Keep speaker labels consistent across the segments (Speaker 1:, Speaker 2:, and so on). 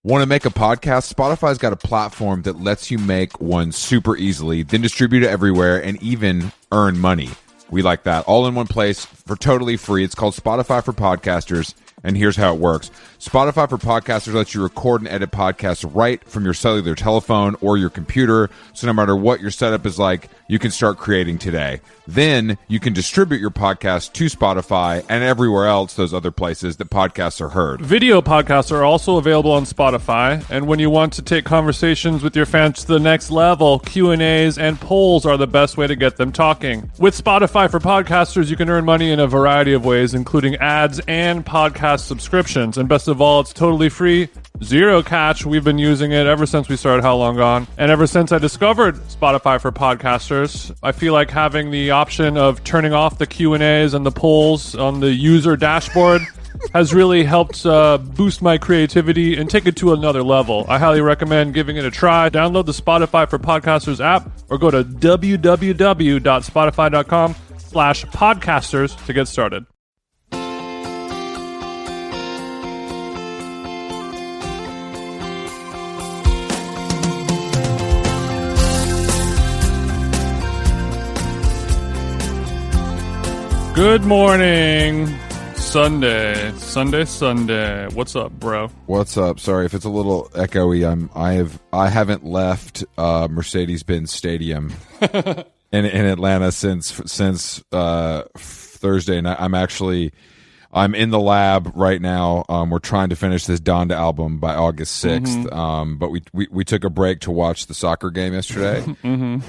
Speaker 1: Want to make a podcast? Spotify's got a platform that lets you make one super easily, then distribute it everywhere, and even earn money. We like that. All in one place for totally free. It's called Spotify for Podcasters, and here's how it works. Spotify for Podcasters lets you record and edit podcasts right from your cellular telephone or your computer, so no matter what your setup is like, you can start creating today. Then you can distribute your podcast to Spotify and everywhere else, those other places that podcasts are heard.
Speaker 2: Video podcasts are also available on Spotify, and when you want to take conversations with your fans to the next level, Q&As and polls are the best way to get them talking. With Spotify for Podcasters, you can earn money in a variety of ways, including ads and podcast subscriptions. And best of all, it's totally free, zero catch. We've been using it ever since we started How Long Gone. And ever since I discovered Spotify for Podcasters, I feel like having the option of turning off the Q&As and the polls on the user dashboard has really helped boost my creativity and take it to another level. I highly recommend giving it a try. Download the Spotify for Podcasters app or go to www.spotify.com/podcasters to get started. Good morning. Sunday. What's up, bro?
Speaker 1: What's up? Sorry if it's a little echoey. I haven't left Mercedes-Benz Stadium in Atlanta since Thursday, and I'm in the lab right now. We're trying to finish this Donda album by August 6th. But we took a break to watch the soccer game yesterday.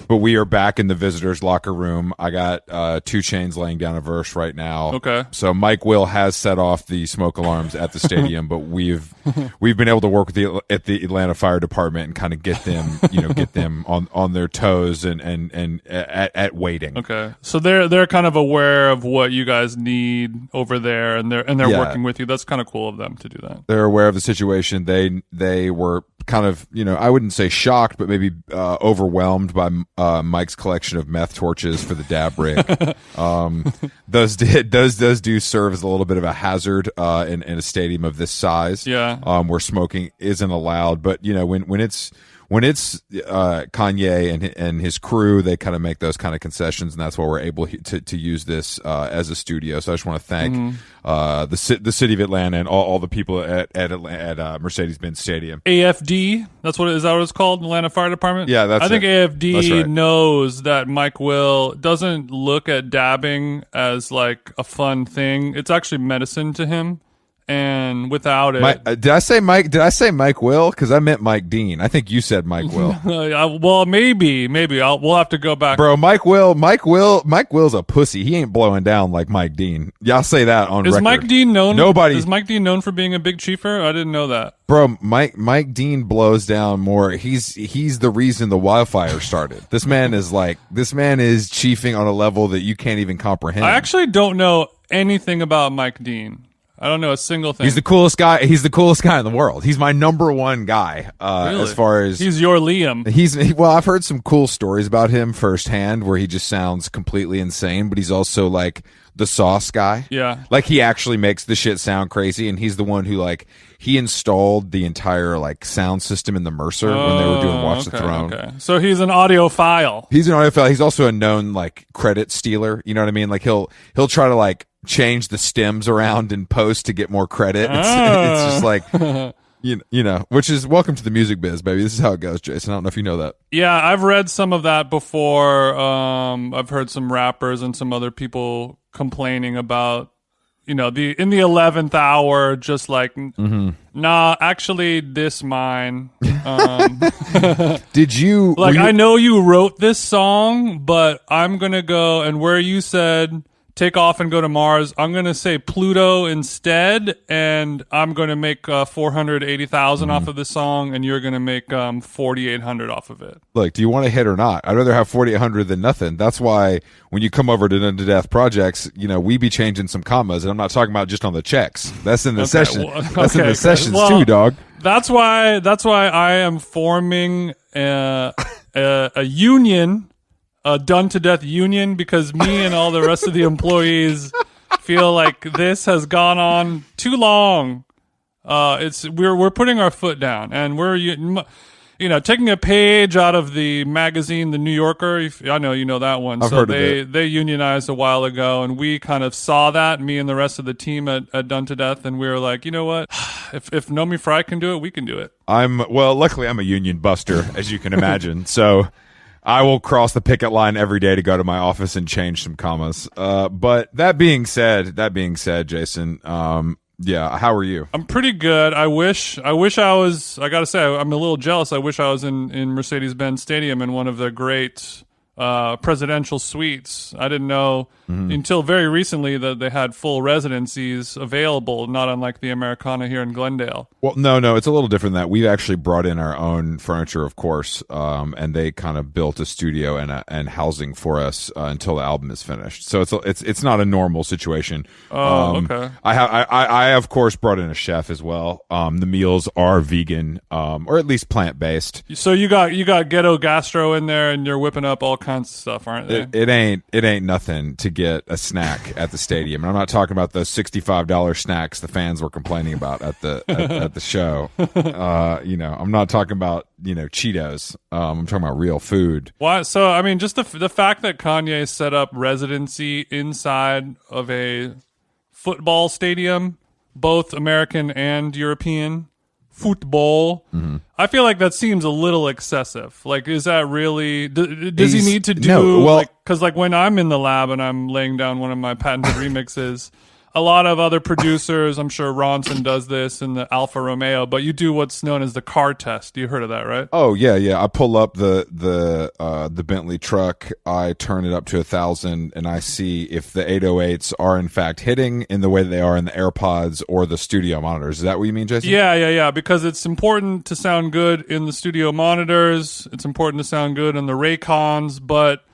Speaker 1: But we are back in the visitors' locker room. I got 2 Chainz laying down a verse right now.
Speaker 2: Okay.
Speaker 1: So Mike Will has set off the smoke alarms at the stadium, but we've been able to work with the Atlanta Fire Department and kind of get them on their toes and at waiting.
Speaker 2: Okay. So they're kind of aware of what you guys need over there. And they're working with you. That's kind of cool of them to do that.
Speaker 1: They're aware of the situation. They were kind of, I wouldn't say shocked, but maybe overwhelmed by Mike's collection of meth torches for the dab rig. Those do serve as a little bit of a hazard in a stadium of this size.
Speaker 2: Yeah.
Speaker 1: Where smoking isn't allowed. But when it's Kanye and his crew, they kind of make those kind of concessions, and that's why we're able to use this as a studio. So I just want to thank the city of Atlanta and all the people at Mercedes-Benz Stadium.
Speaker 2: AFD, is that what it's called? Atlanta Fire Department?
Speaker 1: Yeah, I
Speaker 2: think AFD knows that Mike Will doesn't look at dabbing as like a fun thing. It's actually medicine to him. And without it,
Speaker 1: did I say Mike Will? Because I meant Mike Dean. I think you said Mike Will.
Speaker 2: Well, maybe we'll have to go back.
Speaker 1: Bro, Mike Will's a pussy. He ain't blowing down like Mike Dean. Y'all say that on record.
Speaker 2: Is Mike Dean known?
Speaker 1: Nobody.
Speaker 2: Is Mike Dean known for being a big chiefer? I didn't know that.
Speaker 1: Bro, Mike Dean blows down more. He's the reason the wildfire started. This man is chiefing on a level that you can't even comprehend.
Speaker 2: I actually don't know anything about Mike Dean. I don't know a single thing.
Speaker 1: He's the coolest guy. He's the coolest guy in the world. He's my number one guy.
Speaker 2: Really?
Speaker 1: As far as
Speaker 2: he's your Liam.
Speaker 1: Well, I've heard some cool stories about him firsthand, where he just sounds completely insane, but he's also like the sauce guy.
Speaker 2: Yeah,
Speaker 1: like he actually makes the shit sound crazy, and he's the one who he installed the entire sound system in the Mercer when they were doing Watch the Throne.
Speaker 2: Okay, so he's an audiophile.
Speaker 1: He's an audiophile. He's also a known credit stealer. You know what I mean? He'll try to change the stems around in post to get more credit. It's just which is welcome to the music biz, baby. This is how it goes, Jason. I don't know if you know that.
Speaker 2: Yeah, I've read some of that before. I've heard some rappers and some other people complaining about, in the 11th hour, just nah, actually this mine.
Speaker 1: Did you
Speaker 2: I know you wrote this song, but I'm gonna go, and where you said take off and go to Mars, I'm going to say Pluto instead, and I'm going to make $480,000 off of this song, and you're going to make $4,800 off of it.
Speaker 1: Look, do you want a hit or not? I'd rather have $4,800 than nothing. That's why when you come over to Done to Death Projects, we be changing some commas, and I'm not talking about just on the checks. That's in the session. That's in the sessions too, dog.
Speaker 2: That's why I am forming a union. A Done to Death union, because me and all the rest of the employees feel like this has gone on too long. we're putting our foot down, and we're taking a page out of the magazine, The New Yorker. I know you know that one.
Speaker 1: I've heard of it.
Speaker 2: They unionized a while ago, and we kind of saw that, me and the rest of the team at Done to Death, and we were like, you know what? If Nomi Fry can do it, we can do it.
Speaker 1: Luckily I'm a union buster, as you can imagine. So I will cross the picket line every day to go to my office and change some commas. But that being said, Jason, yeah, how are you?
Speaker 2: I'm pretty good. I wish I was, I gotta say, I'm a little jealous. I wish I was in Mercedes-Benz Stadium in one of the great presidential suites. I didn't know until very recently that they had full residencies available, not unlike the Americana here in Glendale.
Speaker 1: Well, no, it's a little different than that. We've actually brought in our own furniture, of course, and they kind of built a studio and housing for us until the album is finished. So it's not a normal situation.
Speaker 2: Oh, okay.
Speaker 1: I of course brought in a chef as well. The meals are vegan, or at least plant based.
Speaker 2: So you got ghetto gastro in there, and you're whipping up all kinds of stuff, aren't they?
Speaker 1: It ain't nothing to get a snack at the stadium, and I'm not talking about those $65 snacks the fans were complaining about at the show. I'm not talking about Cheetos. I'm talking about real food.
Speaker 2: Why? So I mean, just the fact that Kanye set up residency inside of a football stadium, both American and European football. I feel like that seems a little excessive. Like, is that really? Does he need to do?
Speaker 1: No, well,
Speaker 2: because like when I'm in the lab and I'm laying down one of my patented remixes, a lot of other producers, I'm sure Ronson does this in the Alfa Romeo, but you do what's known as the car test. You heard of that, right?
Speaker 1: Oh yeah. I pull up the Bentley truck, I turn it up to 1,000, and I see if the 808s are in fact hitting in the way that they are in the AirPods or the studio monitors. Is that what you mean, Jason?
Speaker 2: Yeah. Because it's important to sound good in the studio monitors. It's important to sound good in the Raycons, but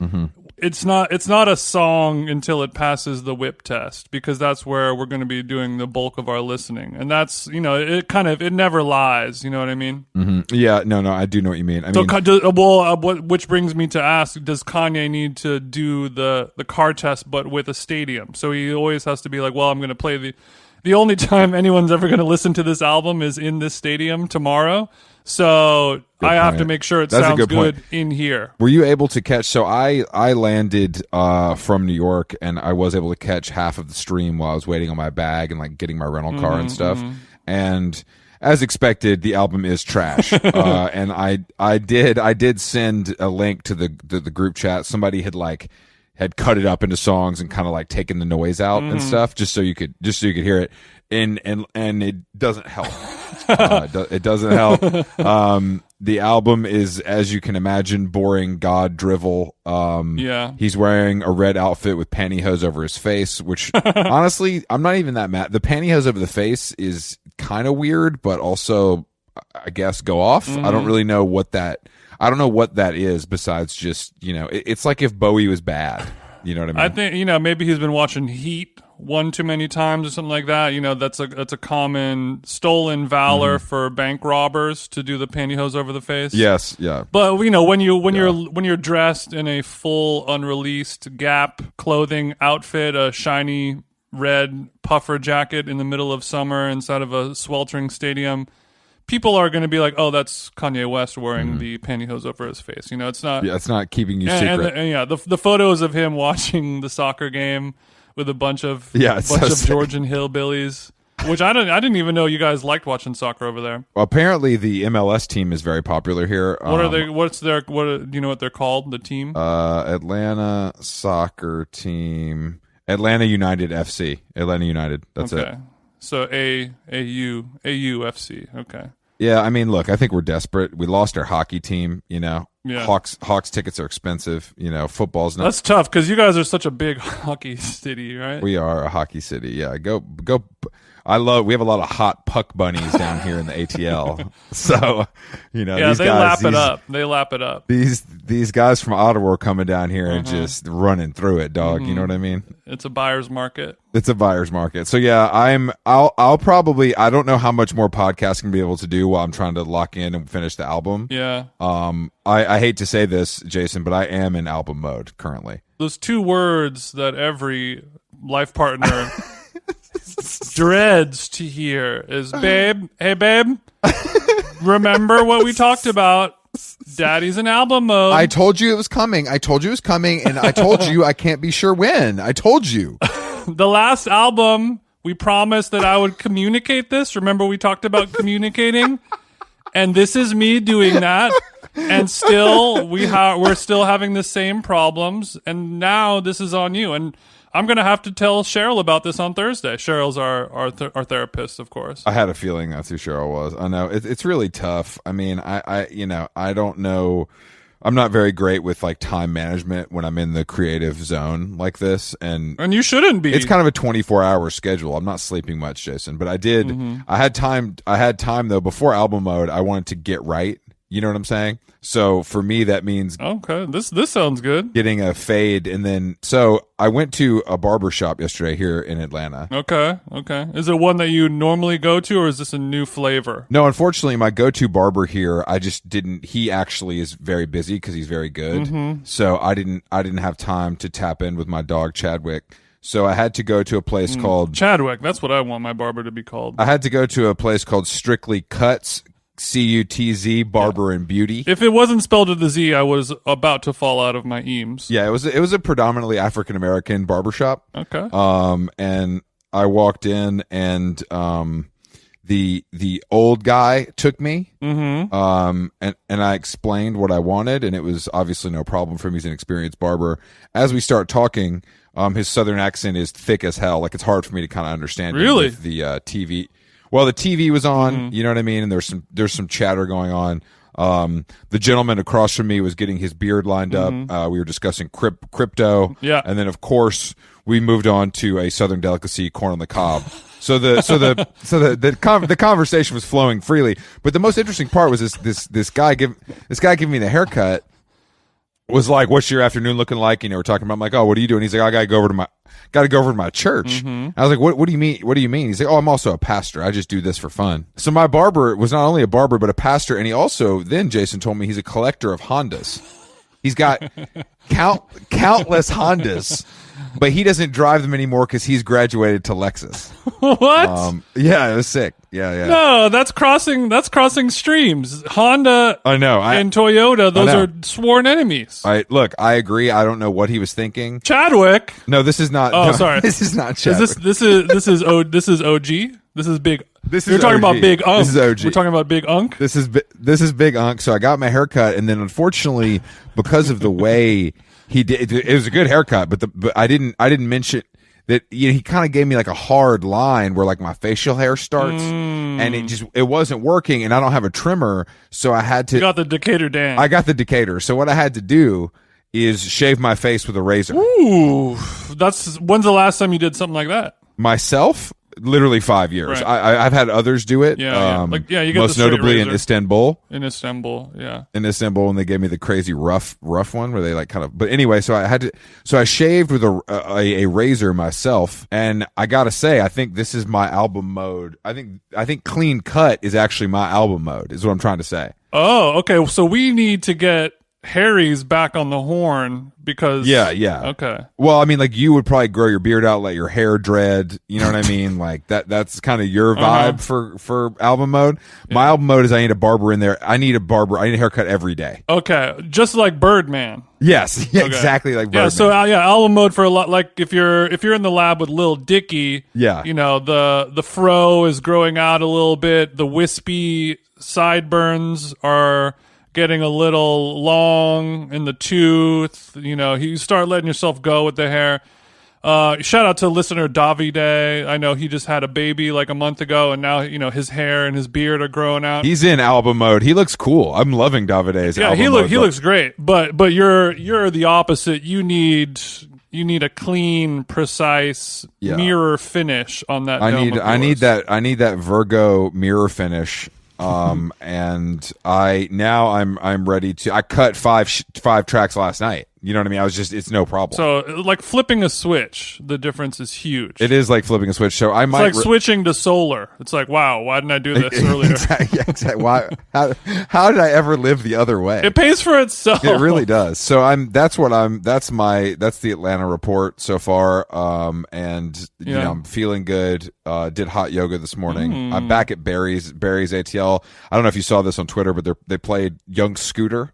Speaker 2: it's not a song until it passes the whip test, because that's where we're going to be doing the bulk of our listening, and that's it never lies. You know what I mean?
Speaker 1: Yeah, no, I do know what you mean.
Speaker 2: Which brings me to ask: does Kanye need to do the car test but with a stadium? So he always has to be like, well, I'm going to play the only time anyone's ever going to listen to this album is in this stadium tomorrow. So I have to make sure it sounds good in here.
Speaker 1: Were you able to catch? So I landed from New York, and I was able to catch half of the stream while I was waiting on my bag and like getting my rental car and stuff. And as expected, the album is trash. And I did send a link to the group chat. Somebody had cut it up into songs and kind of like taken the noise out and stuff, just so you could hear it. And it doesn't help. It doesn't help. The album is, as you can imagine, boring god drivel. He's wearing a red outfit with pantyhose over his face, which honestly, I'm not even that mad. The pantyhose over the face is kind of weird, but also, I guess, go off. I don't really know what that. I don't know what that is besides just, it's like if Bowie was bad. You know what I mean?
Speaker 2: I think, maybe he's been watching Heat one too many times or something like that. That's a common stolen valor for bank robbers to do the pantyhose over the face.
Speaker 1: Yes, yeah.
Speaker 2: But when you're dressed in a full unreleased Gap clothing outfit, a shiny red puffer jacket in the middle of summer inside of a sweltering stadium, people are going to be like, "Oh, that's Kanye West wearing the pantyhose over his face." It's not.
Speaker 1: Yeah, it's not keeping you secret.
Speaker 2: And the photos of him watching the soccer game with a bunch of Georgian hillbillies, which I didn't even know you guys liked watching soccer over there.
Speaker 1: Well, apparently, the MLS team is very popular here.
Speaker 2: What are they? Do you know what they're called? The team?
Speaker 1: Atlanta soccer team, Atlanta United FC. Atlanta United. That's it.
Speaker 2: So AUFC. Okay.
Speaker 1: Yeah, I mean, look, I think we're desperate. We lost our hockey team,
Speaker 2: Yeah.
Speaker 1: Hawks tickets are expensive, football's not.
Speaker 2: That's tough because you guys are such a big hockey city, right?
Speaker 1: We are a hockey city. Yeah, go. We have a lot of hot puck bunnies down here in the ATL. So, these guys,
Speaker 2: They lap it up.
Speaker 1: These guys from Ottawa are coming down here and just running through it, dog. You know what I mean?
Speaker 2: It's a buyer's market.
Speaker 1: It's a buyer's market. So yeah, I'll probably, I don't know how much more podcasting be able to do while I'm trying to lock in and finish the album.
Speaker 2: Yeah.
Speaker 1: I hate to say this, Jason, but I am in album mode currently.
Speaker 2: Those two words that every life partner dreads to hear is, babe, hey, babe, remember what we talked about? Daddy's in album mode.
Speaker 1: I told you it was coming. And I told you I can't be sure when. I told you.
Speaker 2: The last album, we promised that I would communicate this. Remember we talked about communicating? And this is me doing that. And still, we're still having the same problems. And now this is on you. And I'm going to have to tell Cheryl about this on Thursday. Cheryl's our therapist, of course.
Speaker 1: I had a feeling that's who Cheryl was. I know it's really tough. I mean, I don't know. I'm not very great with like time management when I'm in the creative zone like this, and
Speaker 2: you shouldn't be.
Speaker 1: It's kind of a 24-hour schedule. I'm not sleeping much, Jason, but I did.
Speaker 2: Mm-hmm.
Speaker 1: I had time though before album mode. I wanted to get right. You know what I'm saying? So for me, that means
Speaker 2: okay. This sounds good.
Speaker 1: Getting a fade, and then so I went to a barbershop yesterday here in Atlanta.
Speaker 2: Okay. Is it one that you normally go to, or is this a new flavor?
Speaker 1: No, unfortunately, my go-to barber here, I just didn't. He actually is very busy because he's very good.
Speaker 2: Mm-hmm.
Speaker 1: So I didn't have time to tap in with my dog Chadwick. So I had to go to a place called
Speaker 2: Chadwick. That's what I want my barber to be called.
Speaker 1: I had to go to a place called Strictly Cuts. CUTZ Barber and Beauty.
Speaker 2: If it wasn't spelled with a Z, I was about to fall out of my eames.
Speaker 1: Yeah, it was a predominantly African American barbershop.
Speaker 2: Okay.
Speaker 1: And I walked in, and the old guy took me.
Speaker 2: Mm-hmm.
Speaker 1: And I explained what I wanted, and it was obviously no problem for him. He's an experienced barber. As we start talking, his southern accent is thick as hell. Like, it's hard for me to kind of understand.
Speaker 2: Really?
Speaker 1: With the TV. Well, the TV was on,
Speaker 2: Mm-hmm.
Speaker 1: you know what I mean? And there's some chatter going on. The gentleman across from me was getting his beard lined up. We were discussing crypto.
Speaker 2: Yeah.
Speaker 1: And then, of course, we moved on to a southern delicacy, corn on the cob. So the conversation was flowing freely. But the most interesting part was this guy giving me the haircut was like, "What's your afternoon looking like?" You know, we're talking about. I'm like, "Oh, what are you doing?" He's like, "I gotta go over to my church."
Speaker 2: Mm-hmm.
Speaker 1: I was like, "What do you mean? What do you mean?" He's like, "Oh, I'm also a pastor. I just do this for fun." So my barber was not only a barber but a pastor, and he also then Jason told me he's a collector of Hondas. He's got countless Hondas, but he doesn't drive them anymore because he's graduated to Lexus.
Speaker 2: What?
Speaker 1: Yeah, it was sick. Yeah.
Speaker 2: No, that's crossing streams. Honda,
Speaker 1: I know,
Speaker 2: and Toyota, those are sworn enemies.
Speaker 1: I agree. I don't know what he was thinking.
Speaker 2: Chadwick.
Speaker 1: No, this is not.
Speaker 2: Oh,
Speaker 1: no,
Speaker 2: sorry.
Speaker 1: This is not Chadwick.
Speaker 2: This is OG. This is big. You're talking about Big Unk.
Speaker 1: This is OG.
Speaker 2: We're talking about Big Unk.
Speaker 1: This is Big Unk. So I got my haircut, and then unfortunately, because of the way he did, it was a good haircut. But I didn't mention that, you know, he kind of gave me like a hard line where like my facial hair starts, and it wasn't working, and I don't have a trimmer, so I had to.
Speaker 2: You got the Decatur Dan.
Speaker 1: I got the Decatur. So what I had to do is shave my face with a razor.
Speaker 2: Ooh, when's the last time you did something like that?
Speaker 1: Myself? Literally 5 years.
Speaker 2: Right.
Speaker 1: I've had others do it.
Speaker 2: Yeah. You get
Speaker 1: most
Speaker 2: the
Speaker 1: notably
Speaker 2: razor.
Speaker 1: in Istanbul.
Speaker 2: In Istanbul, yeah.
Speaker 1: In Istanbul, and they gave me the crazy rough one where they like kind of. But anyway, so I shaved with a razor myself, and I gotta say, I think this is my album mode. I think clean cut is actually my album mode. Is what I'm trying to say.
Speaker 2: Oh, okay. So we need to get Harry's back on the horn because
Speaker 1: yeah.
Speaker 2: Okay.
Speaker 1: Well, I mean, like, you would probably grow your beard out, let your hair dread. You know what I mean? Like that's kind of your vibe for album mode. Yeah. My album mode is I need a barber in there. I need a haircut every day. Okay,
Speaker 2: just like Birdman.
Speaker 1: Yes, yeah, okay. Exactly like Birdman.
Speaker 2: Yeah, so album mode for a lot. Like if you're in the lab with Lil Dicky,
Speaker 1: yeah,
Speaker 2: you know the fro is growing out a little bit. The wispy sideburns are getting a little long in the tooth. You know, you start letting yourself go with the hair. Shout out to listener Davide. I know he just had a baby like a month ago, and now, you know, his hair and his beard are growing out.
Speaker 1: He's in album mode. He looks cool. I'm loving Davide's album mode.
Speaker 2: He looks great. But you're the opposite. You need a clean, precise mirror finish on that.
Speaker 1: I need that Virgo mirror finish. And I'm ready to. I cut five tracks last night. You know what I mean? It's no problem.
Speaker 2: So, like flipping a switch, the difference is huge.
Speaker 1: It is like flipping a switch. So I might
Speaker 2: like switching to solar. It's like, wow, why didn't I do this earlier?
Speaker 1: Exactly. Why? How did I ever live the other way?
Speaker 2: It pays for itself.
Speaker 1: It really does. So that's the Atlanta report so far. And you know, I'm feeling good. Did hot yoga this morning. I'm back at Barry's ATL. I don't know if you saw this on Twitter, but they played Young Scooter.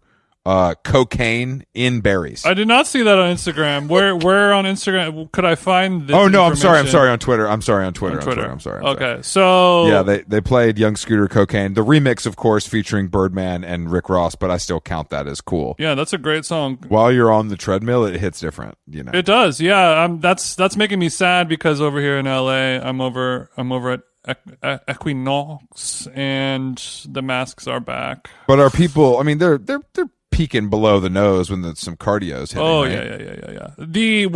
Speaker 1: Cocaine in Barry's.
Speaker 2: I did not see that on Instagram. Where on Instagram could I find this?
Speaker 1: Oh no, I'm sorry on Twitter. I'm sorry.
Speaker 2: Okay, so
Speaker 1: yeah, they played Young Scooter Cocaine, the remix, of course, featuring Birdman and Rick Ross, but I still count that as cool.
Speaker 2: Yeah, that's a great song.
Speaker 1: While you're on the treadmill, it hits different, you know.
Speaker 2: It does. Yeah, that's making me sad because over here in LA, I'm over at Equinox and the masks are back.
Speaker 1: But are people? I mean, they're peeking below the nose when some cardio's hitting.
Speaker 2: Oh,
Speaker 1: right?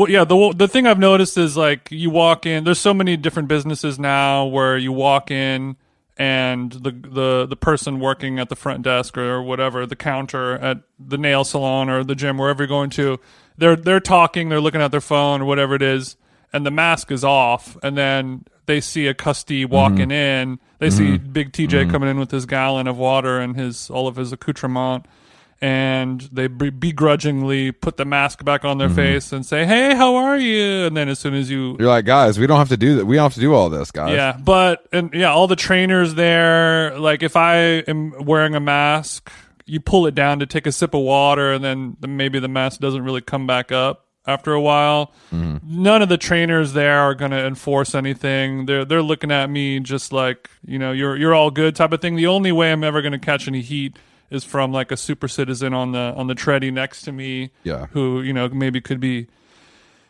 Speaker 2: yeah. The thing I've noticed is like you walk in. There's so many different businesses now where you walk in and the person working at the front desk or whatever, the counter at the nail salon or the gym, wherever you're going to, they're talking, they're looking at their phone or whatever it is, and the mask is off, and then they see a custody walking in. They see Big TJ coming in with his gallon of water and all of his accoutrement. And they begrudgingly put the mask back on their face and say, "Hey, how are you?" And then as soon as you're
Speaker 1: like, "Guys, we don't have to do that. We don't have to do all this, guys."
Speaker 2: Yeah, all the trainers there. Like, if I am wearing a mask, you pull it down to take a sip of water, and then maybe the mask doesn't really come back up after a while. None of the trainers there are going to enforce anything. They're looking at me just like, you know, you're all good type of thing. The only way I'm ever going to catch any heat is from like a super citizen on the treadie next to me, who, you know, maybe could be,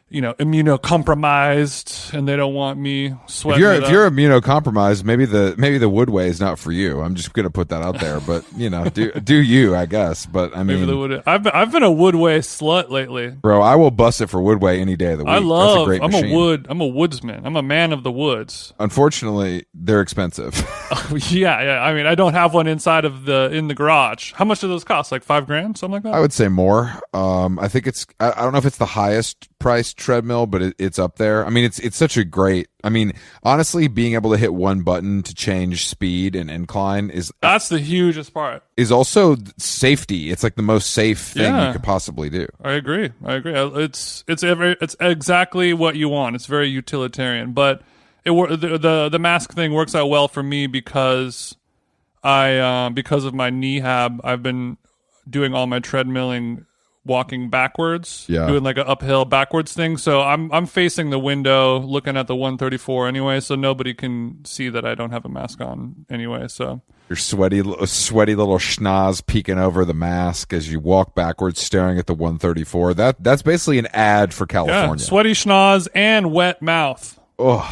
Speaker 2: you know, immunocompromised, and they don't want me sweating.
Speaker 1: If you're immunocompromised, maybe the Woodway is not for you. I'm just gonna put that out there, but you know, do you? I guess, but I mean,
Speaker 2: I've been a Woodway slut lately,
Speaker 1: bro. I will bust it for Woodway any day of the week.
Speaker 2: I'm a woodsman. I'm a man of the woods.
Speaker 1: Unfortunately, they're expensive.
Speaker 2: Yeah. I mean, I don't have one in the garage. How much do those cost? Like $5,000, something like that.
Speaker 1: I would say more. I think I don't know if it's the highest priced treadmill, but it's up there. I mean, it's such a great. I mean, honestly, being able to hit one button to change speed and incline
Speaker 2: that's the hugest part.
Speaker 1: Is also safety. It's like the most safe thing you could possibly do.
Speaker 2: I agree. It's exactly what you want. It's very utilitarian, but the mask thing works out well for me because because of my knee-hab, I've been doing all my treadmilling walking backwards, doing like an uphill backwards thing. So I'm facing the window, looking at the 134 anyway, so nobody can see that I don't have a mask on anyway. So
Speaker 1: your sweaty little schnoz peeking over the mask as you walk backwards, staring at the 134. That's basically an ad for California.
Speaker 2: Yeah, sweaty schnoz and wet mouth.
Speaker 1: Oh,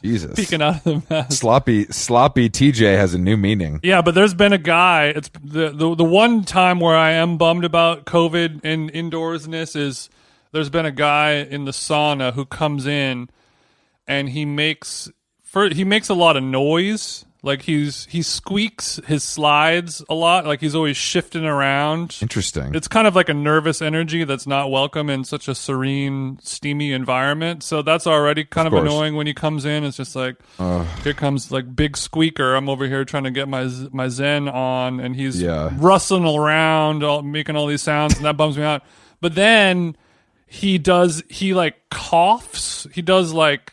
Speaker 1: Jesus.
Speaker 2: Peeking out of the mask.
Speaker 1: Sloppy TJ has a new meaning.
Speaker 2: Yeah, but there's been a guy, it's the one time where I am bummed about COVID and indoorsness is there's been a guy in the sauna who comes in and he makes a lot of noise. Like he squeaks his slides a lot. Like he's always shifting around.
Speaker 1: Interesting.
Speaker 2: It's kind of like a nervous energy that's not welcome in such a serene, steamy environment. So that's already kind of annoying when he comes in. It's just like, here comes like big squeaker. I'm over here trying to get my Zen on, and he's rustling around, making all these sounds, and that bums me out. But then he like coughs. He does like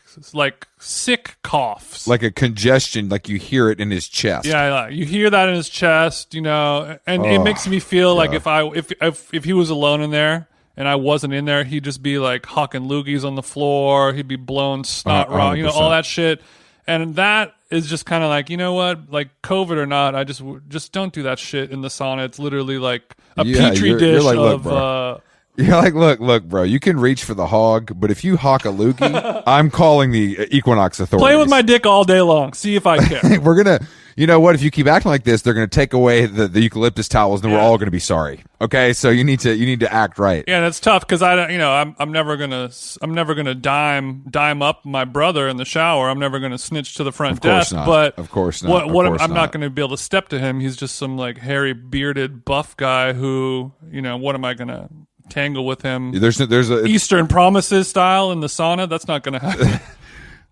Speaker 2: sick coughs,
Speaker 1: like a congestion, like you hear it in his chest.
Speaker 2: Yeah, you hear that in his chest, you know, and it makes me feel like if he was alone in there and I wasn't in there, he'd just be like hawking loogies on the floor. He'd be blowing snot raw, you know, all that shit. And that is just kind of like, you know what, like COVID or not, I just don't do that shit in the sauna. It's literally like a petri dish
Speaker 1: you're like,
Speaker 2: of.
Speaker 1: You're like, look, bro, you can reach for the hog, but if you hawk a loogie, I'm calling the Equinox authorities.
Speaker 2: Play with my dick all day long. See if I care.
Speaker 1: We're going to, you know what, if you keep acting like this, they're going to take away the eucalyptus towels, and we're all going to be sorry. Okay? So you need to act right.
Speaker 2: Yeah, that's tough because I'm never going to dime up my brother in the shower. I'm never going to snitch to the front desk.
Speaker 1: Not.
Speaker 2: But
Speaker 1: of course not.
Speaker 2: I'm not going to be able to step to him. He's just some like hairy bearded buff guy who, you know, what am I going to tangle with him.
Speaker 1: There's a
Speaker 2: Eastern Promises style in the sauna. That's not going to happen.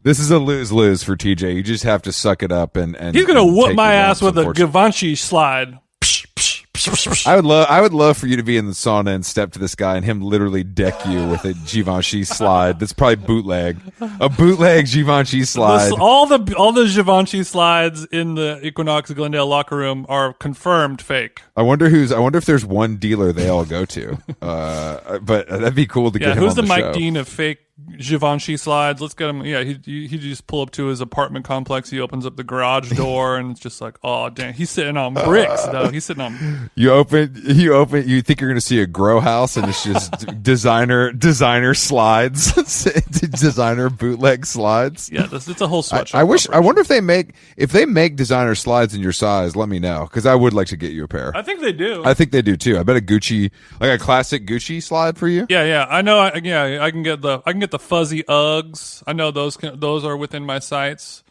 Speaker 1: This is a lose-lose for TJ. You just have to suck it up and
Speaker 2: he's going to whoop
Speaker 1: take
Speaker 2: my
Speaker 1: your
Speaker 2: ass
Speaker 1: lumps,
Speaker 2: with a Givenchy slide.
Speaker 1: I would love for you to be in the sauna and step to this guy and him literally deck you with a Givenchy slide. That's probably a bootleg Givenchy slide.
Speaker 2: All the Givenchy slides in the Equinox Glendale locker room are confirmed fake.
Speaker 1: I wonder if there's one dealer they all go to. But that'd be cool to get him
Speaker 2: who's
Speaker 1: on the
Speaker 2: Mike
Speaker 1: show.
Speaker 2: Dean of fake Givenchy slides? Let's get him. Yeah, he just pull up to his apartment complex. He opens up the garage door and it's just like, oh damn, he's sitting on bricks though. He's sitting on.
Speaker 1: You open. You think you're going to see a grow house and it's just designer slides, designer bootleg slides.
Speaker 2: Yeah, it's a whole sweatshop.
Speaker 1: I wonder if they make designer slides in your size. Let me know because I would like to get you a pair.
Speaker 2: I think they do.
Speaker 1: I think they do too. I bet a Gucci, like a classic Gucci slide for you.
Speaker 2: Yeah. I know. I can get the fuzzy Uggs. I know those are within my sights.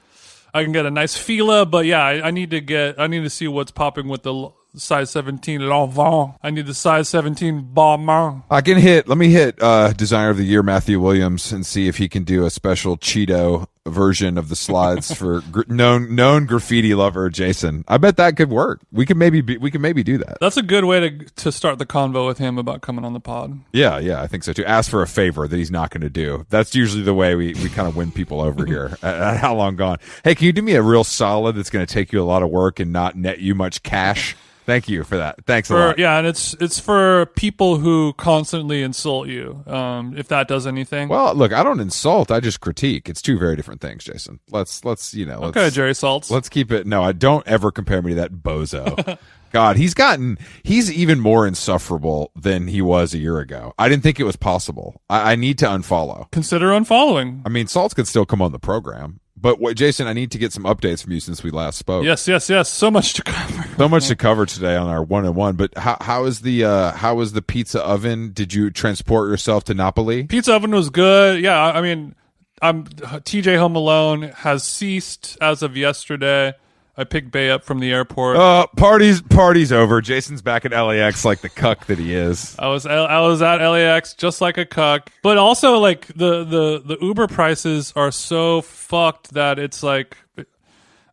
Speaker 2: I can get a nice Fila, but yeah, I need to see what's popping with the size 17 L'Enfant. I need the size 17 Balmain.
Speaker 1: Let me hit designer of the year Matthew Williams and see if he can do a special Cheeto version of the slides for known graffiti lover Jason. I bet that could work. We could maybe do that.
Speaker 2: That's a good way to start the convo with him about coming on the pod.
Speaker 1: Yeah, I think so too. Ask for a favor that he's not going to do. That's usually the way we kind of win people over here at How Long Gone. Hey, can you do me a real solid that's going to take you a lot of work and not net you much cash? Thank you for that. Thanks a lot.
Speaker 2: Yeah, and it's for people who constantly insult you. If that does anything.
Speaker 1: Well, look, I don't insult. I just critique. It's two very different things, Jason. Let's
Speaker 2: okay, Jerry Saltz.
Speaker 1: Let's keep it. No, I don't ever compare me to that bozo. God, he's even more insufferable than he was a year ago. I didn't think it was possible. I need to unfollow.
Speaker 2: Consider unfollowing.
Speaker 1: I mean, Saltz could still come on the program. But Jason, I need to get some updates from you since we last spoke.
Speaker 2: Yes. So much to cover.
Speaker 1: So much to cover today on our 1-on-1. But how is the pizza oven? Did you transport yourself to Napoli?
Speaker 2: Pizza oven was good. Yeah, I mean, TJ Home Alone has ceased as of yesterday. I picked Bay up from the airport.
Speaker 1: Party's over. Jason's back at LAX like the cuck that he is.
Speaker 2: I was at LAX just like a cuck. But also like the Uber prices are so fucked that it's like,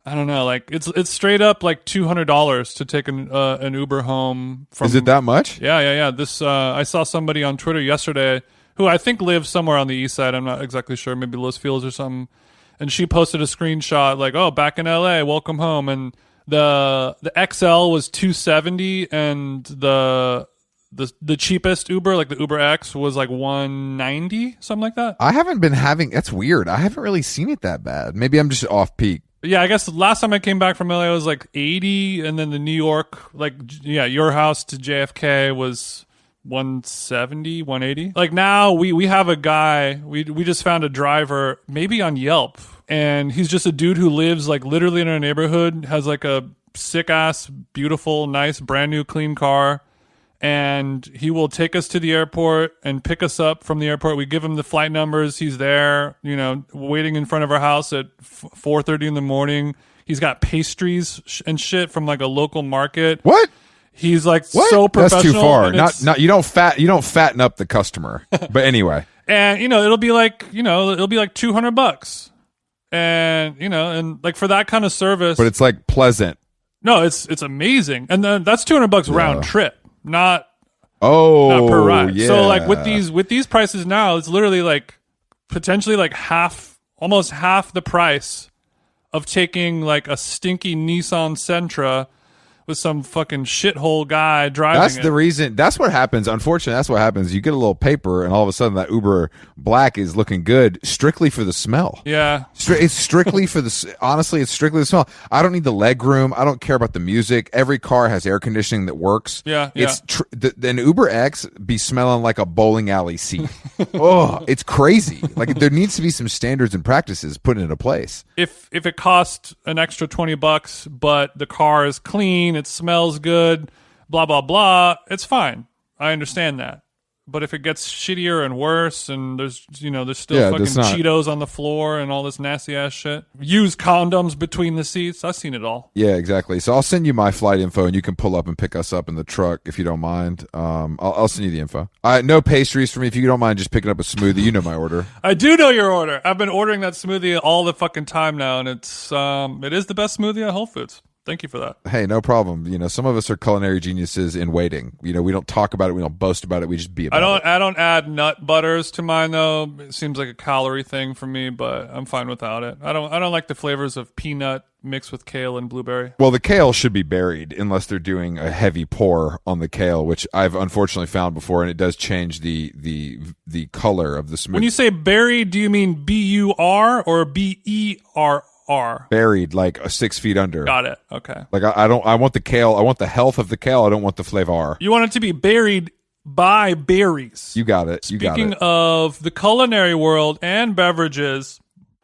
Speaker 2: I don't know, like it's straight up like $200 to take an Uber home from.
Speaker 1: Is it that much?
Speaker 2: Yeah. This I saw somebody on Twitter yesterday who I think lives somewhere on the east side. I'm not exactly sure, maybe Los Feliz or something. And she posted a screenshot like, "Oh, back in LA, welcome home." And the XL was $270, and the cheapest Uber, like the Uber X, was like $190, something like that.
Speaker 1: I haven't been having. That's weird. I haven't really seen it that bad. Maybe I'm just off peak.
Speaker 2: Yeah, I guess the last time I came back from LA was like 80, and then the New York, your house to JFK was 170, 180. Like now we have a guy, we just found a driver, maybe on Yelp, and he's just a dude who lives like literally in our neighborhood, has like a sick ass, beautiful, nice, brand new, clean car, and he will take us to the airport and pick us up from the airport. We give him the flight numbers. He's there, waiting in front of our house at 4:30 in the morning. He's got pastries and shit from like a local market.
Speaker 1: What?
Speaker 2: He's like so professional.
Speaker 1: That's too far. Not you don't fatten up the customer. But anyway.
Speaker 2: And it'll be like $200. And and like for that kind of service.
Speaker 1: But it's like pleasant.
Speaker 2: No, it's amazing. And then that's $200 round trip, not
Speaker 1: not
Speaker 2: per ride.
Speaker 1: Yeah.
Speaker 2: So like with these prices now, it's literally like potentially like almost half the price of taking like a stinky Nissan Sentra with some fucking shithole guy driving
Speaker 1: That's the reason. That's what happens. Unfortunately, that's what happens. You get a little paper, and all of a sudden, that Uber Black is looking good, strictly for the smell.
Speaker 2: Yeah,
Speaker 1: it's strictly for the. Honestly, it's strictly the smell. I don't need the leg room. I don't care about the music. Every car has air conditioning that works.
Speaker 2: Yeah.
Speaker 1: It's an Uber X be smelling like a bowling alley seat. Oh, it's crazy. Like there needs to be some standards and practices put into place.
Speaker 2: If it costs an extra $20, but the car is clean, it smells good, blah blah blah, it's fine. I understand that. But if it gets shittier and worse, and there's still fucking Cheetos on the floor and all this nasty ass shit. Use condoms between the seats. I've seen it all.
Speaker 1: Yeah, exactly. So I'll send you my flight info, and you can pull up and pick us up in the truck if you don't mind. I'll send you the info. No pastries for me if you don't mind just picking up a smoothie. You know my order.
Speaker 2: I do know your order. I've been ordering that smoothie all the fucking time now, and it is the best smoothie at Whole Foods. Thank you for that.
Speaker 1: Hey, no problem. Some of us are culinary geniuses in waiting. We don't talk about it. We don't boast about it. We just be about it.
Speaker 2: I don't add nut butters to mine though. It seems like a calorie thing for me, but I'm fine without it. I don't like the flavors of peanut mixed with kale and blueberry.
Speaker 1: Well, the kale should be buried unless they're doing a heavy pour on the kale, which I've unfortunately found before, and it does change the color of the smoothie.
Speaker 2: When you say buried, do you mean BUR or BERR?
Speaker 1: Buried, like 6 feet under.
Speaker 2: Got it. Okay.
Speaker 1: Like I want the kale. I want the health of the kale. I don't want the flavor.
Speaker 2: You want it to be buried by berries.
Speaker 1: You got it.
Speaker 2: Speaking of the culinary world and beverages,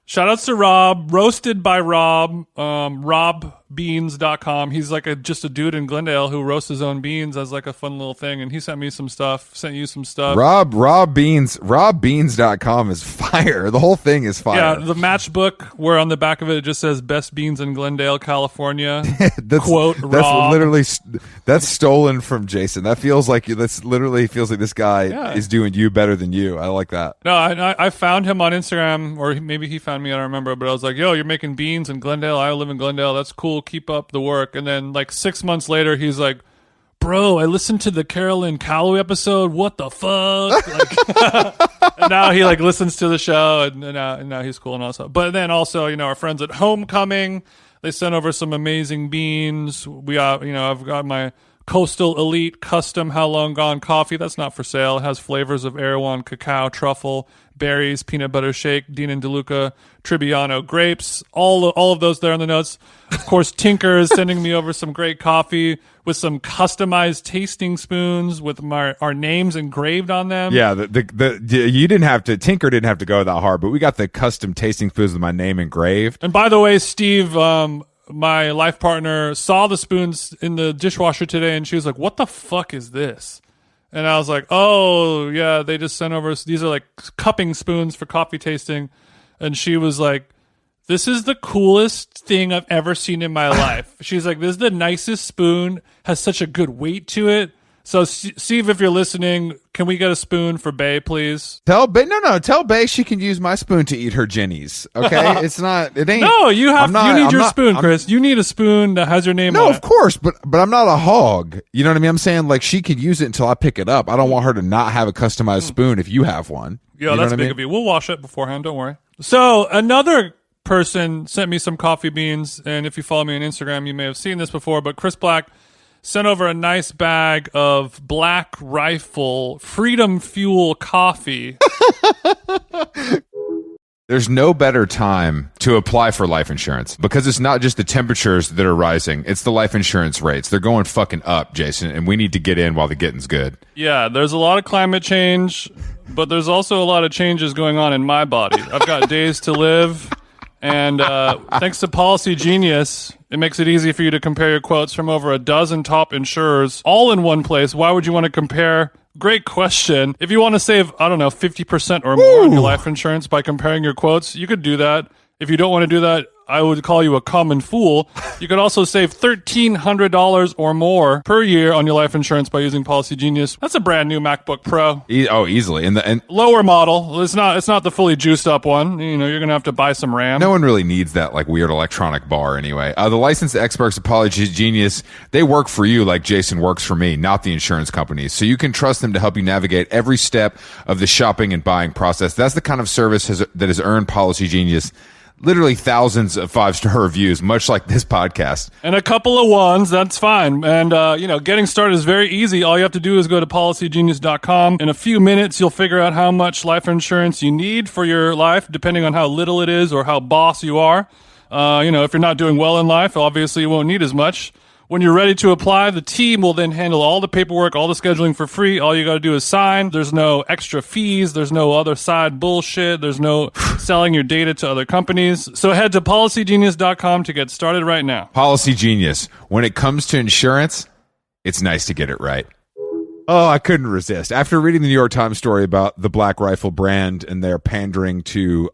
Speaker 2: shout outs to Rob, roasted by Rob, robbeans.com. He's like just a dude in Glendale who roasts his own beans as like a fun little thing. And he sent me some stuff, sent you some stuff.
Speaker 1: robbeans.com is fire. The whole thing is fire.
Speaker 2: Yeah, the matchbook where on the back of it just says best beans in Glendale, California. Quote, Rob.
Speaker 1: Literally, that's stolen from Jason. That literally feels like this guy is doing you better than you. I like that.
Speaker 2: No, I found him on Instagram, or maybe he found me, I don't remember, but I was like, yo, you're making beans in Glendale. I live in Glendale. That's cool. Keep up the work. And then like 6 months later, he's like, bro, I listened to the Carolyn Calloway episode. What the fuck? And now he like listens to the show, and now he's cool and all that. But then also, our friends at Homecoming, they sent over some amazing beans. I've got my Coastal Elite Custom How Long Gone coffee. That's not for sale. It has flavors of Erewhon cacao, truffle, berries, peanut butter shake, Dean and DeLuca, Trebbiano grapes. All of those there in the notes. Of course, Tinker is sending me over some great coffee with some customized tasting spoons with our names engraved on them.
Speaker 1: Yeah, Tinker didn't have to go that hard, but we got the custom tasting spoons with my name engraved.
Speaker 2: And by the way, Steve, my life partner saw the spoons in the dishwasher today, and she was like, what the fuck is this? And I was like, oh, yeah, they just sent over, these are like cupping spoons for coffee tasting. And she was like, this is the coolest thing I've ever seen in my life. She's like, this is the nicest spoon, has such a good weight to it. So, Steve, if you're listening, can we get a spoon for Bay, please?
Speaker 1: Tell Bay she can use my spoon to eat her Jennies. Okay, it ain't.
Speaker 2: No, you need your spoon, Chris. You need a spoon that has your name on it.
Speaker 1: No, of course, but I'm not a hog. You know what I mean? I'm saying like she could use it until I pick it up. I don't want her to not have a customized spoon if you have one.
Speaker 2: Yeah, that's big of you. We'll wash it beforehand. Don't worry. So another person sent me some coffee beans, and if you follow me on Instagram, you may have seen this before. But Chris Black sent over a nice bag of Black Rifle Freedom Fuel coffee.
Speaker 1: There's no better time to apply for life insurance because it's not just the temperatures that are rising. It's the life insurance rates. They're going fucking up, Jason, and we need to get in while the getting's good.
Speaker 2: Yeah, there's a lot of climate change, but there's also a lot of changes going on in my body. I've got days to live. And thanks to Policy Genius, it makes it easy for you to compare your quotes from over a dozen top insurers all in one place. Why would you want to compare? Great question. If you want to save, 50% or more on your life insurance by comparing your quotes, you could do that. If you don't want to do that, I would call you a common fool. You could also save $1,300 or more per year on your life insurance by using Policy Genius. That's a brand new MacBook Pro.
Speaker 1: Easily. And
Speaker 2: lower model. It's not the fully juiced up one. You're gonna have to buy some RAM.
Speaker 1: No one really needs that like weird electronic bar anyway. The licensed experts at Policy Genius, they work for you like Jason works for me, not the insurance companies. So you can trust them to help you navigate every step of the shopping and buying process. That's the kind of service that has earned Policy Genius literally thousands of 5-star reviews, much like this podcast.
Speaker 2: And a couple of ones, that's fine. And, getting started is very easy. All you have to do is go to policygenius.com. In a few minutes, you'll figure out how much life insurance you need for your life, depending on how little it is or how boss you are. If you're not doing well in life, obviously you won't need as much. When you're ready to apply, the team will then handle all the paperwork, all the scheduling for free. All you got to do is sign. There's no extra fees. There's no other side bullshit. There's no selling your data to other companies. So head to policygenius.com to get started right now.
Speaker 1: Policy Genius. When it comes to insurance, it's nice to get it right. Oh, I couldn't resist. After reading the New York Times story about the Black Rifle brand and their pandering to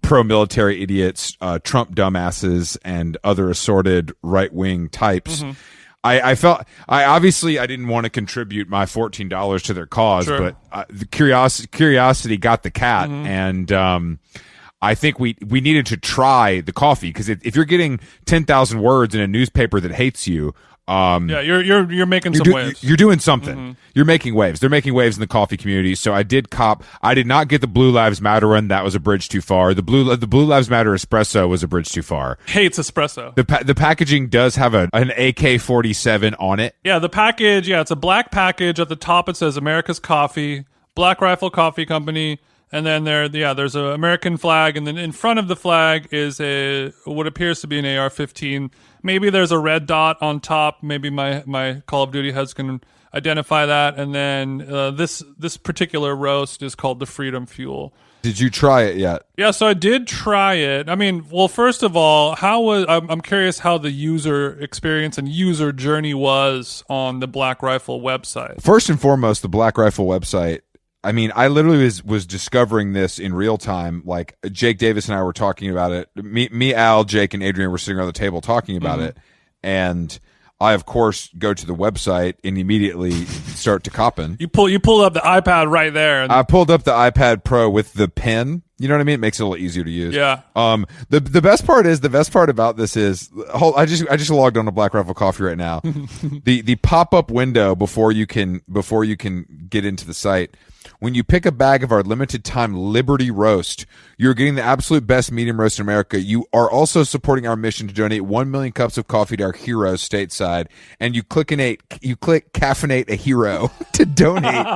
Speaker 1: pro-military idiots, Trump dumbasses, and other assorted right-wing types, I felt I didn't want to contribute my $14 to their cause, but the curiosity got the cat, and I think we needed to try the coffee, because if you're getting 10,000 words in a newspaper that hates you,
Speaker 2: you're making some waves.
Speaker 1: You're doing something. You're making waves. They're making waves in the coffee community. So I did cop. I did not get the Blue Lives Matter one. That was a bridge too far. The Blue Lives Matter espresso was a bridge too far.
Speaker 2: Hates espresso.
Speaker 1: The packaging does have an AK-47 on it.
Speaker 2: Yeah, the package. Yeah, it's a black package. At the top it says America's Coffee, Black Rifle Coffee Company. And then there's an American flag, and then in front of the flag is what appears to be an AR-15. Maybe there's a red dot on top. Maybe my Call of Duty heads can identify that. And then this particular roast is called the Freedom Fuel.
Speaker 1: Did you try it yet?
Speaker 2: Yeah, so I did try it. I mean, well, first of all, I'm curious how the user experience and user journey was on the Black Rifle website.
Speaker 1: First and foremost, the Black Rifle website. I mean, I literally was discovering this in real time. Like, Jake Davis and I were talking about it. Me, Al, Jake, and Adrian were sitting around the table talking about it. And I, of course, go to the website and immediately start to copping.
Speaker 2: You pulled up the iPad right there. And
Speaker 1: I pulled up the iPad Pro with the pen. You know what I mean? It makes it a little easier to use.
Speaker 2: Yeah.
Speaker 1: The best part about this is, I just logged on to Black Rifle Coffee right now. the pop-up window before you can get into the site. When you pick a bag of our limited time Liberty Roast, you're getting the absolute best medium roast in America. You are also supporting our mission to donate 1 million cups of coffee to our heroes stateside. And you click caffeinate a hero to donate.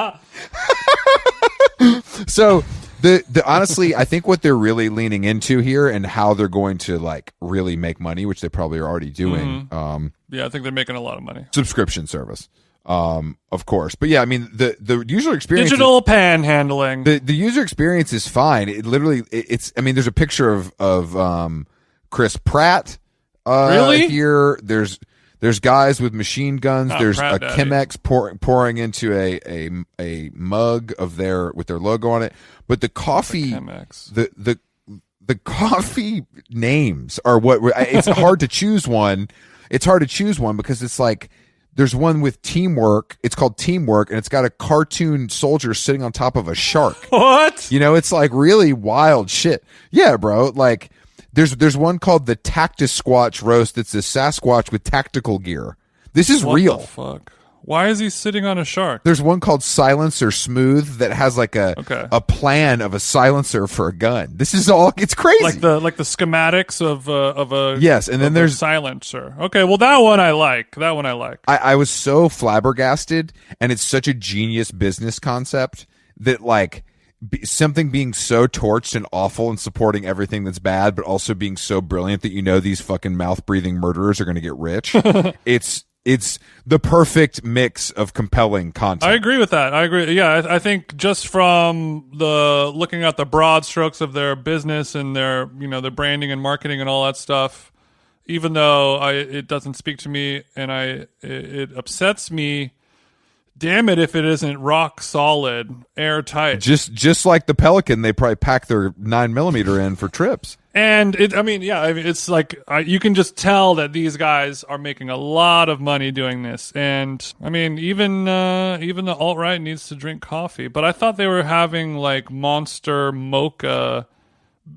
Speaker 1: So the honestly, I think what they're really leaning into here and how they're going to like really make money, which they probably are already doing.
Speaker 2: Yeah, I think they're making a lot of money.
Speaker 1: Subscription service. Of course. But yeah, I mean, the user experience,
Speaker 2: digital panhandling,
Speaker 1: the user experience is fine. It literally, I mean, there's a picture of Chris Pratt,
Speaker 2: really?
Speaker 1: Here. There's guys with machine guns. There's
Speaker 2: Pratt
Speaker 1: a
Speaker 2: Daddy.
Speaker 1: Chemex pouring into a mug with their logo on it. But the coffee, the coffee names are what it's hard to choose one. It's hard to choose one because it's like, there's one with teamwork. It's called Teamwork, and it's got a cartoon soldier sitting on top of a shark.
Speaker 2: What?
Speaker 1: You know, it's like really wild shit. Yeah, bro. Like, there's one called the Tactus Squatch Roast that's a Sasquatch with tactical gear. This is real.
Speaker 2: What the fuck? Why is he sitting on a shark?
Speaker 1: There's one called Silencer Smooth that has like a plan of a silencer for a gun. This is all, it's crazy.
Speaker 2: Like the schematics of a
Speaker 1: yes, and then there's
Speaker 2: silencer. Okay, well that one I like.
Speaker 1: I was so flabbergasted, and it's such a genius business concept that like something being so torched and awful and supporting everything that's bad, but also being so brilliant that you know these fucking mouth breathing murderers are going to get rich. It's the perfect mix of compelling content.
Speaker 2: I agree with that. I agree. Yeah, I think just from the looking at the broad strokes of their business and their their branding and marketing and all that stuff, even though it doesn't speak to me and it upsets me. Damn it if it isn't rock solid, airtight.
Speaker 1: Just like the Pelican, they probably pack their 9mm in for trips. And
Speaker 2: it's like you can just tell that these guys are making a lot of money doing this. And I mean, even the alt-right needs to drink coffee. But I thought they were having like Monster Mocha,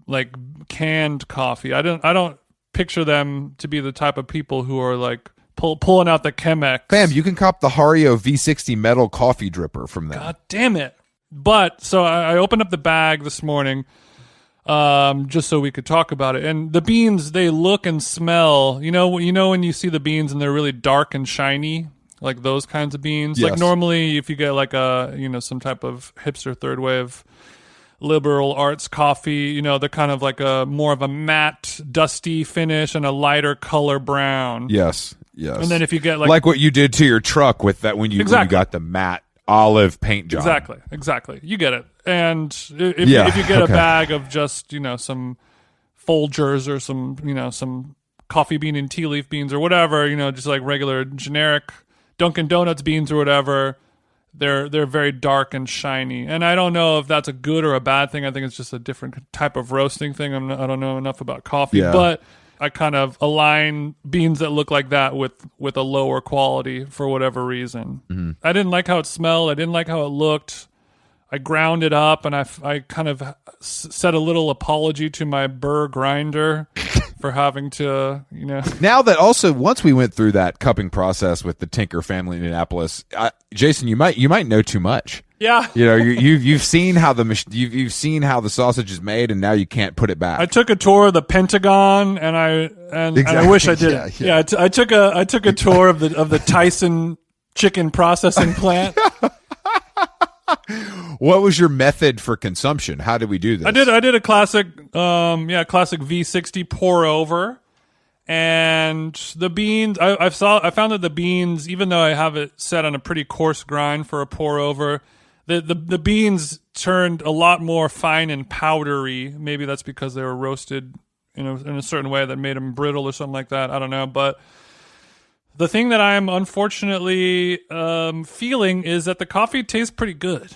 Speaker 2: like canned coffee. I don't picture them to be the type of people who are like pulling out the Chemex.
Speaker 1: Bam, you can cop the Hario V60 metal coffee dripper from them.
Speaker 2: God damn it. But so I opened up the bag this morning just so we could talk about it. And the beans, they look and smell. You know when you see the beans and they're really dark and shiny, like those kinds of beans.
Speaker 1: Yes.
Speaker 2: Like normally if you get like a some type of hipster third wave liberal arts coffee, they're kind of like a more of a matte, dusty finish and a lighter color brown.
Speaker 1: Yes.
Speaker 2: And then if you get
Speaker 1: like what you did to your truck with that when you got the matte olive paint job.
Speaker 2: Exactly. You get it. And if you get a bag of just some Folgers or some coffee bean and tea leaf beans or whatever, just like regular generic Dunkin' Donuts beans or whatever, they're very dark and shiny. And I don't know if that's a good or a bad thing. I think it's just a different type of roasting thing. I don't know enough about coffee, but I kind of align beans that look like that with a lower quality for whatever reason. Mm-hmm. I didn't like how it smelled. I didn't like how it looked. I ground it up, and I kind of said a little apology to my burr grinder for having to,
Speaker 1: Now that also, once we went through that cupping process with the Tinker family in Indianapolis, Jason, you might know too much.
Speaker 2: Yeah,
Speaker 1: you've seen how you've seen how the sausage is made, and now you can't put it back.
Speaker 2: I took a tour of the Pentagon, and I wish I did. Yeah. I took a tour of the Tyson chicken processing plant.
Speaker 1: What was your method for consumption? How did we do this?
Speaker 2: I did a classic V60 pour over, and the beans. I found that the beans, even though I have it set on a pretty coarse grind for a pour over, the beans turned a lot more fine and powdery. Maybe that's because they were roasted in a certain way that made them brittle or something like that. I don't know, but the thing that I'm unfortunately feeling is that the coffee tastes pretty good.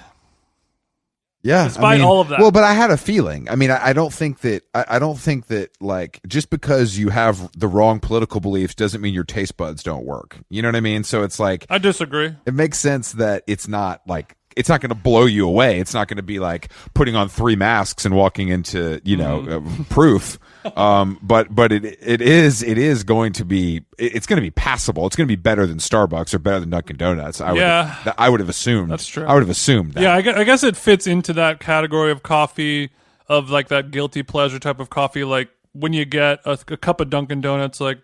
Speaker 1: Yeah,
Speaker 2: despite all of that.
Speaker 1: Well, but I had a feeling. I mean, I don't think that like just because you have the wrong political beliefs doesn't mean your taste buds don't work. You know what I mean? So it's like,
Speaker 2: I disagree.
Speaker 1: It makes sense that it's not going to blow you away. It's not going to be like putting on 3 masks and walking into, proof. But it is going to be, it's going to be passable. It's going to be better than Starbucks or better than Dunkin' Donuts. I would have assumed.
Speaker 2: That's true.
Speaker 1: I would have assumed that.
Speaker 2: Yeah, I guess it fits into that category of coffee, of like that guilty pleasure type of coffee. Like when you get a cup of Dunkin' Donuts, like,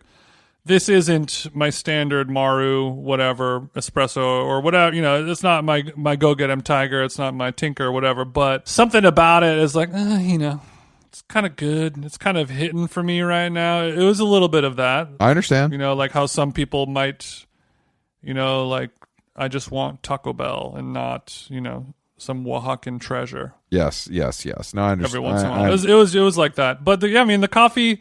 Speaker 2: this isn't my standard Maru, whatever, espresso or whatever, it's not my Go Get 'em Tiger. It's not my Tinker or whatever, but something about it is like, it's kind of good. It's kind of hitting for me right now. It was a little bit of that.
Speaker 1: I understand.
Speaker 2: Like how some people might, like, I just want Taco Bell and not, some Oaxacan treasure.
Speaker 1: Yes. No, I understand.
Speaker 2: Every once in a while. It was like that. But the coffee,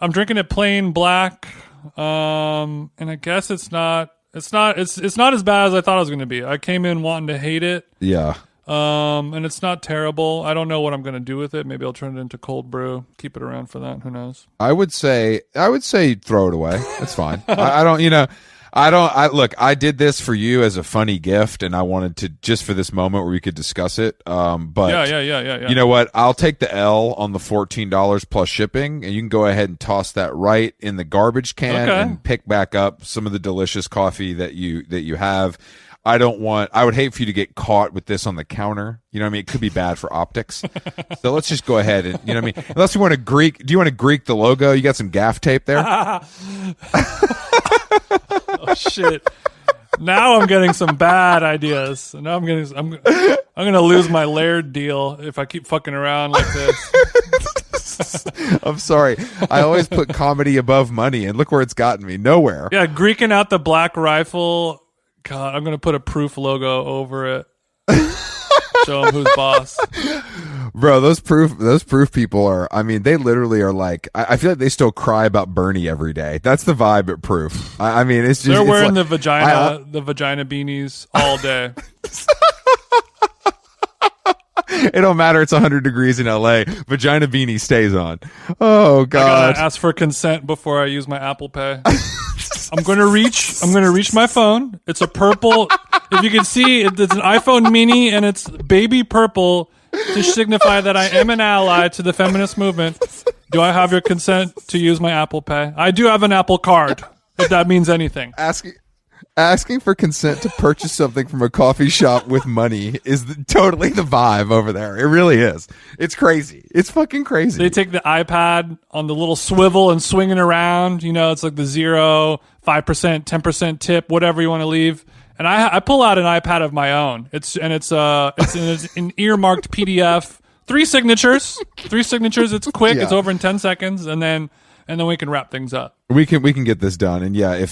Speaker 2: I'm drinking it plain black. And I guess it's not as bad as I thought it was going to be. I came in wanting to hate it.
Speaker 1: Yeah.
Speaker 2: And it's not terrible. I don't know what I'm going to do with it. Maybe I'll turn it into cold brew, keep it around for that. Who knows?
Speaker 1: I would say throw it away. That's fine. I did this for you as a funny gift, and I wanted to, just for this moment where we could discuss it. But
Speaker 2: yeah.
Speaker 1: You know what? I'll take the L on the $14 plus shipping, and you can go ahead and toss that right in the garbage can and pick back up some of the delicious coffee that you have. I would hate for you to get caught with this on the counter. You know what I mean? It could be bad for optics. So let's just go ahead and, you know what I mean? Unless you want to do you want to Greek the logo? You got some gaff tape there?
Speaker 2: Oh shit. Now I'm getting some bad ideas. Now I'm going to lose my Laird deal if I keep fucking around like this.
Speaker 1: I'm sorry. I always put comedy above money, and look where it's gotten me. Nowhere.
Speaker 2: Yeah, Greeking out the Black Rifle. God, I'm going to put a proof logo over it. Show them who's boss.
Speaker 1: Bro, those proof people are, I mean, they literally are like, I feel like they still cry about Bernie every day. That's the vibe at proof. I mean, it's just,
Speaker 2: they're wearing the vagina beanies all day.
Speaker 1: It don't matter. It's 100 degrees in LA. Vagina beanie stays on. Oh God.
Speaker 2: I gotta ask for consent before I use my Apple Pay. I'm going to reach my phone. It's a purple. If you can see, it's an iPhone mini, and it's baby purple to signify that I am an ally to the feminist movement. Do I have your consent to use my Apple Pay? I do have an Apple Card, if that means anything.
Speaker 1: Asking for consent to purchase something from a coffee shop with money is totally the vibe over there. It really is. It's crazy. It's fucking crazy.
Speaker 2: They take the iPad on the little swivel and swing it around. It's like the 0, 5%, 10% tip, whatever you want to leave. And I pull out an iPad of my own. It's an earmarked PDF. 3 signatures. It's quick. Yeah. It's over in 10 seconds, and then we can wrap things up.
Speaker 1: We can get this done. And I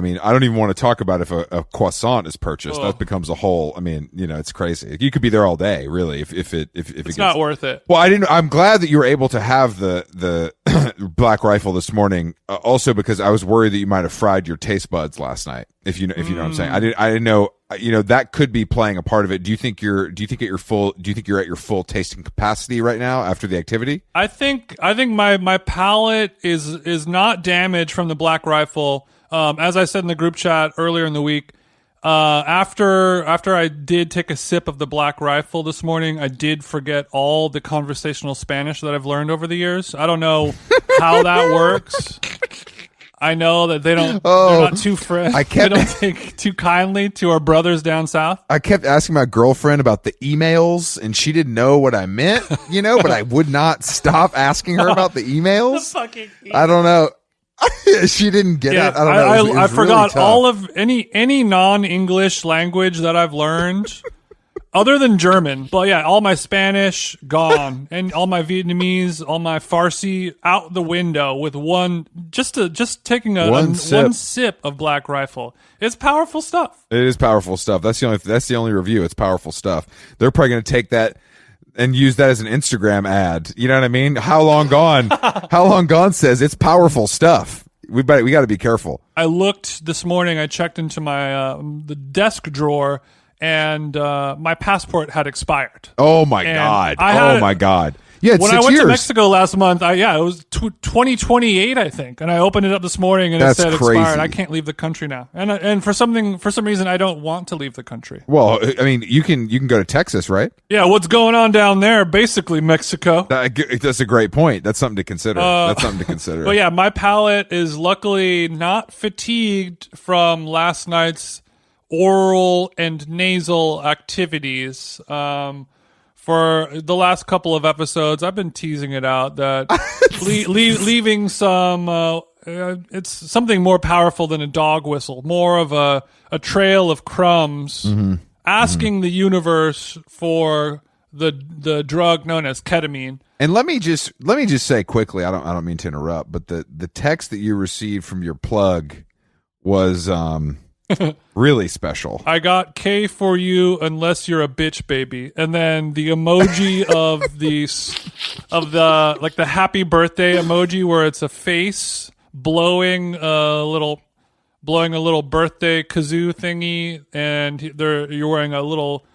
Speaker 1: mean, I don't even want to talk about if a croissant is purchased. That becomes a whole, I mean, it's crazy. You could be there all day, really, if
Speaker 2: it's not worth it.
Speaker 1: Well, I'm glad that you were able to have the Black Rifle this morning, also because I was worried that you might have fried your taste buds last night. If you know what I'm saying, I didn't know. That could be playing a part of it. Do you think you're at your full tasting capacity right now after the activity?
Speaker 2: I think my palate is not damaged from the Black Rifle. As I said in the group chat earlier in the week, after I did take a sip of the Black Rifle this morning, I did forget all the conversational Spanish that I've learned over the years. I don't know how that works. I know that they're not too friendly. They don't take too kindly to our brothers down south.
Speaker 1: I kept asking my girlfriend about the emails, and she didn't know what I meant, but I would not stop asking her about the emails.
Speaker 2: The fucking emails.
Speaker 1: I don't know. She didn't get it. I don't know. It was
Speaker 2: I forgot
Speaker 1: really
Speaker 2: all of any non-English language that I've learned. Other than German, but yeah, all my Spanish gone, and all my Vietnamese, all my Farsi out the window with just taking one sip of Black Rifle. It's powerful stuff.
Speaker 1: It is powerful stuff. That's the only review. It's powerful stuff. They're probably going to take that and use that as an Instagram ad. You know what I mean? How Long Gone? How Long Gone says it's powerful stuff. We got to be careful.
Speaker 2: I looked this morning. I checked into my the desk drawer. And my passport had expired.
Speaker 1: Oh my God! My God! Yeah,
Speaker 2: when I went to Mexico last month, it was 2028, I think, and I opened it up this morning and it said expired. I can't leave the country now, and for some reason, I don't want to leave the country.
Speaker 1: Well, I mean, you can go to Texas, right?
Speaker 2: Yeah, what's going on down there? Basically, Mexico.
Speaker 1: That's a great point. That's something to consider.
Speaker 2: But yeah, my palate is luckily not fatigued from last night's oral and nasal activities. For the last couple of episodes, I've been teasing it out that leaving some it's something more powerful than a dog whistle, more of a trail of crumbs, asking the universe for the drug known as ketamine.
Speaker 1: And let me just say quickly, I don't mean to interrupt, but the text that you received from your plug was really special.
Speaker 2: I got K for you unless you're a bitch baby. And then the emoji of the happy birthday emoji where it's a face blowing a little birthday kazoo thingy, and you're wearing a little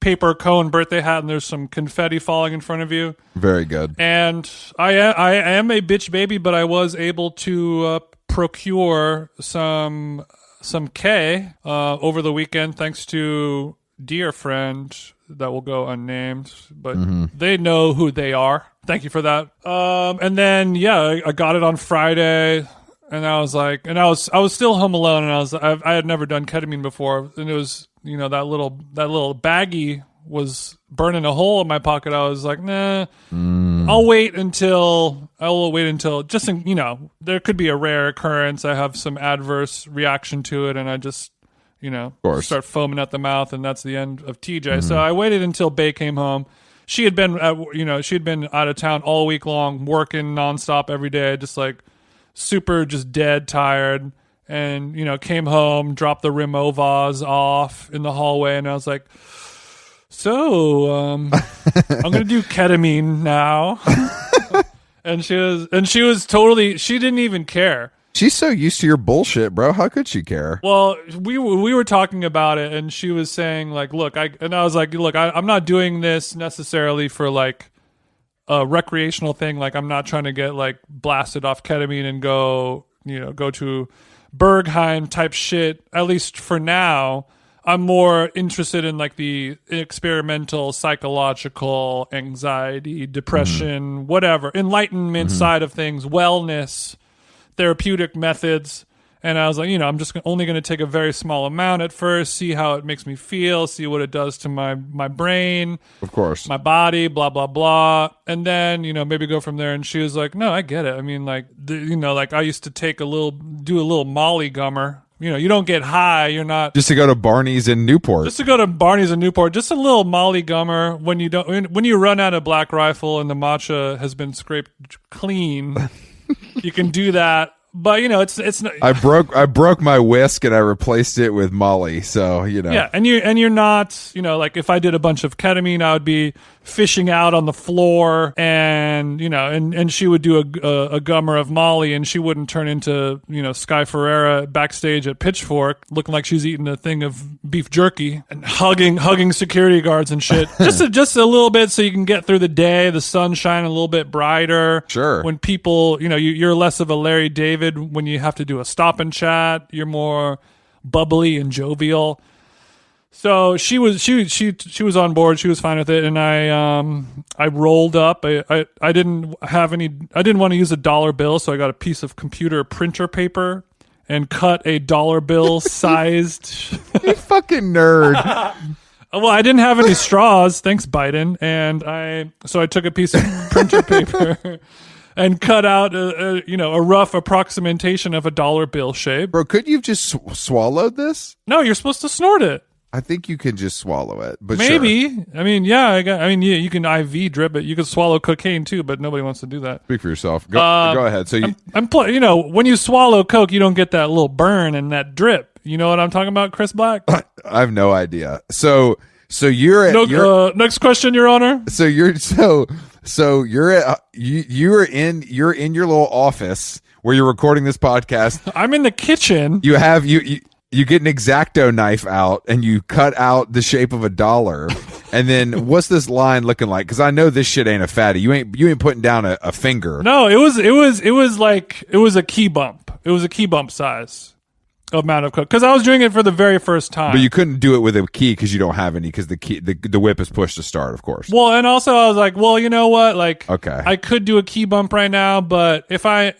Speaker 2: paper cone birthday hat, and there's some confetti falling in front of you.
Speaker 1: Very good.
Speaker 2: And I am a bitch baby, but I was able to procure some K over the weekend, thanks to dear friend that will go unnamed, but they know who they are. Thank you for that. And then I got it on Friday, and I was like, I was still home alone, and I had never done ketamine before, and it was that little baggie was burning a hole in my pocket. I was like, nah, I'll wait until just, there could be a rare occurrence. I have some adverse reaction to it, and I just, start foaming at the mouth, and that's the end of TJ. So I waited until Bay came home. She had been out of town all week long, working nonstop every day, just like super just dead tired. And, came home, dropped the Rimo vase off in the hallway, and I was like, so, I'm going to do ketamine now. and she was totally, she didn't even care.
Speaker 1: She's so used to your bullshit, bro. How could she care?
Speaker 2: Well, we were talking about it, and she was saying like, I was like, I'm not doing this necessarily for like a recreational thing. Like, I'm not trying to get like blasted off ketamine and go to Berghain type shit, at least for now. I'm more interested in like the experimental, psychological, anxiety, depression, whatever, enlightenment side of things, wellness, therapeutic methods. And I was like, I'm just only going to take a very small amount at first, see how it makes me feel, see what it does to my brain,
Speaker 1: of course,
Speaker 2: my body, blah, blah, blah. And then, maybe go from there. And she was like, no, I get it. I mean, like, like I used to do a little Molly gummer. You don't get high. You're not
Speaker 1: just to go to Barney's in Newport.
Speaker 2: Just a little Molly gummer when you run out of Black Rifle and the matcha has been scraped clean. You can do that But it's not.
Speaker 1: I broke my whisk and I replaced it with Molly. So
Speaker 2: Yeah, and you're not, like if I did a bunch of ketamine, I would be fishing out on the floor, and and she would do a gummer of Molly, and she wouldn't turn into Sky Ferreira backstage at Pitchfork looking like she's eating a thing of beef jerky and hugging security guards and shit. just a little bit so you can get through the day, the sun shining a little bit brighter.
Speaker 1: Sure.
Speaker 2: When people, you're less of a Larry David when you have to do a stop and chat. You're more bubbly and jovial. So she was on board. She was fine with it, and I rolled up. I didn't want to use a dollar bill, so I got a piece of computer printer paper and cut a dollar bill sized.
Speaker 1: You fucking nerd.
Speaker 2: Well, I didn't have any straws. Thanks, Biden. And I took a piece of printer paper and cut out a rough approximation of a dollar bill shape.
Speaker 1: Bro, couldn't you have just swallowed this?
Speaker 2: No, you're supposed to snort it.
Speaker 1: I think you can just swallow it, but
Speaker 2: maybe.
Speaker 1: Sure.
Speaker 2: I mean, yeah. You can IV drip it. You could swallow cocaine too, but nobody wants to do that.
Speaker 1: Speak for yourself. Go ahead. So
Speaker 2: when you swallow coke, you don't get that little burn and that drip. You know what I'm talking about, Chris Black?
Speaker 1: I have no idea. So you're at
Speaker 2: next question, Your Honor.
Speaker 1: So you're in your little office where you're recording this podcast.
Speaker 2: I'm in the kitchen.
Speaker 1: You get an X-Acto knife out and you cut out the shape of a dollar. And then what's this line looking like? Because I know this shit ain't a fatty. You ain't putting down a finger.
Speaker 2: No, it was a key bump. It was a key bump size amount of coke because I was doing it for the very first time.
Speaker 1: But you couldn't do it with a key because you don't have any because the whip is pushed to start, of course.
Speaker 2: Well, and also I was like, well, you know what? Like,
Speaker 1: okay,
Speaker 2: I could do a key bump right now, but if I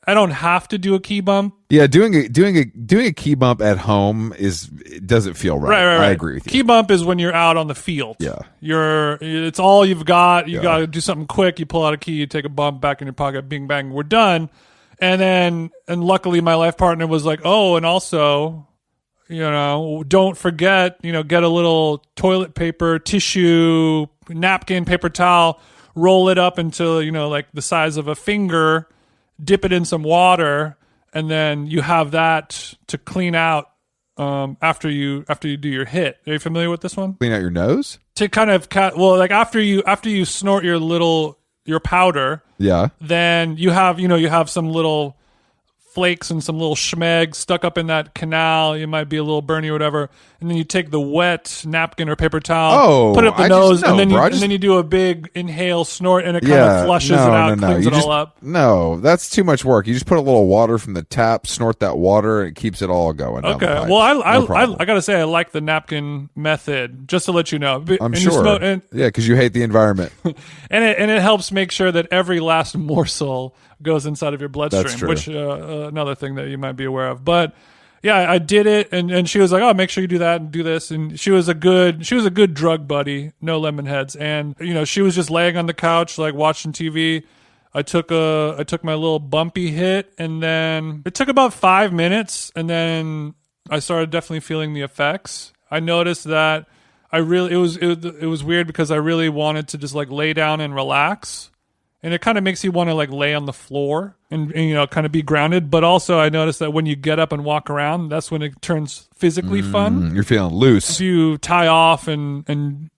Speaker 2: don't have to do a key bump.
Speaker 1: Yeah, doing a key bump at home doesn't feel right.
Speaker 2: Right.
Speaker 1: I agree with you.
Speaker 2: Key bump is when you're out on the field.
Speaker 1: Yeah.
Speaker 2: It's all you've got. You got to do something quick. You pull out a key, you take a bump back in your pocket, bing bang, we're done. And luckily my life partner was like, "Oh, and also, don't forget, get a little toilet paper, tissue, napkin, paper towel, roll it up until, like the size of a finger, dip it in some water, and then you have that to clean out after you do your hit." Are you familiar with this one?
Speaker 1: Clean out your nose?
Speaker 2: To kind of like after you snort your powder,
Speaker 1: yeah.
Speaker 2: Then you have some little flakes and some little schmeg stuck up in that canal. You might be a little burny or whatever, and then you take the wet napkin or paper towel, put it up the nose, and then you do a big inhale, snort, and it kind of flushes it out, cleans it all up.
Speaker 1: No, that's too much work. You just put a little water from the tap, snort that water, and it keeps it all going.
Speaker 2: Okay.
Speaker 1: Down the
Speaker 2: Well, I gotta say I like the napkin method. Just to let you know,
Speaker 1: I'm sure. Yeah, because you hate the environment,
Speaker 2: and it helps make sure that every last morsel goes inside of your bloodstream.
Speaker 1: That's true.
Speaker 2: Which another thing that you might be aware of, but. Yeah, I did it, and she was like, "Oh, make sure you do that and do this." And she was a good drug buddy, no lemon heads. And she was just laying on the couch, like watching TV. I took my little bumpy hit, and then it took about 5 minutes, and then I started definitely feeling the effects. I noticed that it was weird because I really wanted to just like lay down and relax. And it kind of makes you want to like lay on the floor and kind of be grounded. But also I noticed that when you get up and walk around, that's when it turns physically fun.
Speaker 1: You're feeling loose.
Speaker 2: If you tie off and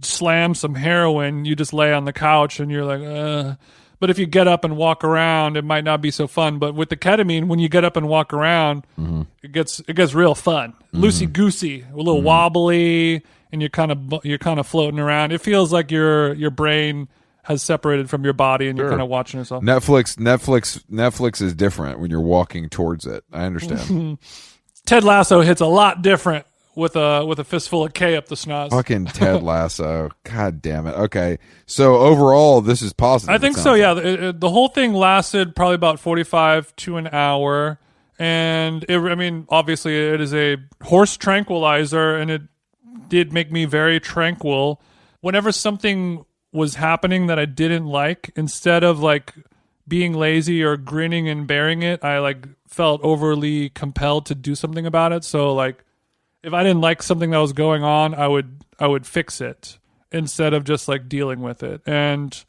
Speaker 2: slam some heroin, you just lay on the couch and you're like, But if you get up and walk around, it might not be so fun. But with the ketamine, when you get up and walk around, it gets real fun. Loosey goosey, a little wobbly, and you're kind of floating around. It feels like your brain has separated from your body and you're kind of watching yourself.
Speaker 1: Netflix is different when you're walking towards it. I understand.
Speaker 2: Ted Lasso hits a lot different with a fistful of K up the schnoz.
Speaker 1: Fucking Ted Lasso. God damn it. Okay. So overall, this is positive.
Speaker 2: I think so, yeah. The whole thing lasted probably about 45 to an hour. And obviously it is a horse tranquilizer, and it did make me very tranquil. Whenever something was happening that I didn't like, instead of like being lazy or grinning and bearing it, I like felt overly compelled to do something about it. So like if I didn't like something that was going on, I would fix it instead of just like dealing with it. And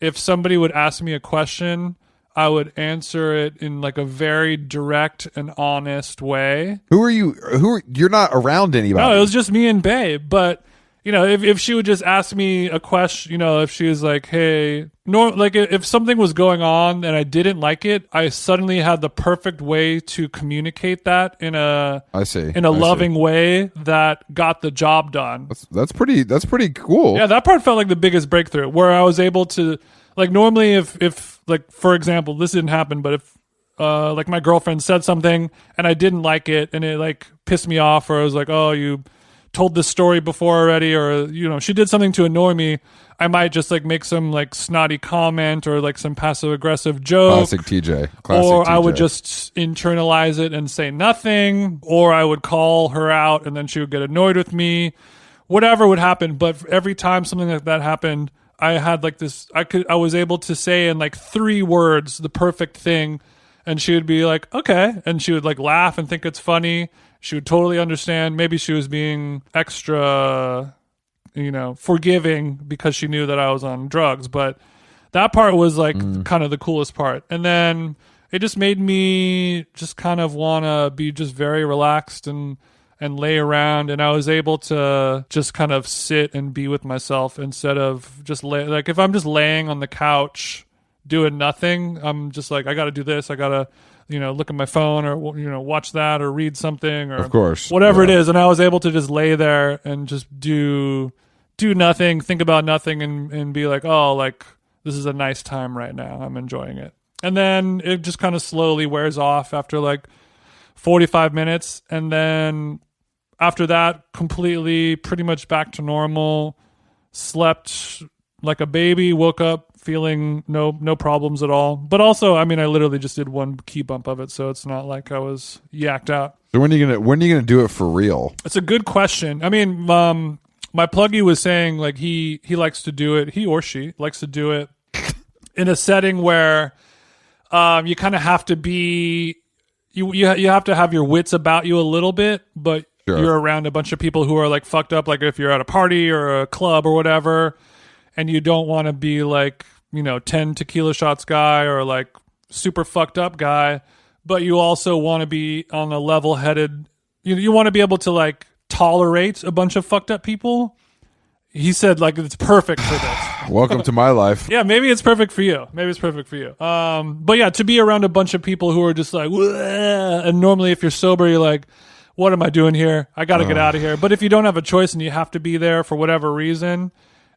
Speaker 2: if somebody would ask me a question, I would answer it in like a very direct and honest way.
Speaker 1: You're not around anybody.
Speaker 2: No, it was just me and Babe. But, you know, if she would just ask me a question, you know, if she was like, hey, like if something was going on and I didn't like it, I suddenly had the perfect way to communicate that in a loving way that got the job done.
Speaker 1: That's pretty cool.
Speaker 2: Yeah, that part felt like the biggest breakthrough, where I was able to, like, normally if like, for example, this didn't happen, but if like my girlfriend said something and I didn't like it and it like pissed me off, or I was like, oh, you told this story before already, or, you know, she did something to annoy me, I might just like make some like snotty comment or like some passive aggressive joke.
Speaker 1: Classic TJ.
Speaker 2: Or I would just internalize it and say nothing, or I would call her out and then she would get annoyed with me. Whatever would happen, but every time something like that happened, I had like this, I was able to say in like 3 words the perfect thing, and she would be like, okay, and she would like laugh and think it's funny. She would totally understand. Maybe she was being extra, you know, forgiving because she knew that I was on drugs. But that part was like kind of the coolest part. And then it just made me just kind of want to be just very relaxed and lay around. And I was able to just kind of sit and be with myself instead of just like if I'm just laying on the couch doing nothing, I'm just like, I got to do this. I got to, you know, look at my phone, or, you know, watch that or read something, or
Speaker 1: of course,
Speaker 2: whatever it is. And I was able to just lay there and just do nothing, think about nothing, and be like, oh, like this is a nice time right now. I'm enjoying it. And then it just kind of slowly wears off after like 45 minutes. And then after that, completely pretty much back to normal, slept like a baby, woke up feeling no problems at all. But also, I mean, I literally just did one key bump of it, so it's not like I was yacked out.
Speaker 1: So when are you gonna do it for real?
Speaker 2: It's a good question. I mean, my pluggy was saying like he likes to do it, he or she likes to do it in a setting where you kind of have to be you have to have your wits about you a little bit, but sure, you're around a bunch of people who are like fucked up, like if you're at a party or a club or whatever, and you don't want to be like, you know, 10 tequila shots guy or like super fucked up guy, but you also want to be on a level-headed, you want to be able to like tolerate a bunch of fucked up people. He said like it's perfect for this.
Speaker 1: Welcome to my life.
Speaker 2: Yeah, maybe it's perfect for you. But yeah, to be around a bunch of people who are just like, wah, and normally if you're sober, you're like, what am I doing here? I got to get out of here. But if you don't have a choice and you have to be there for whatever reason,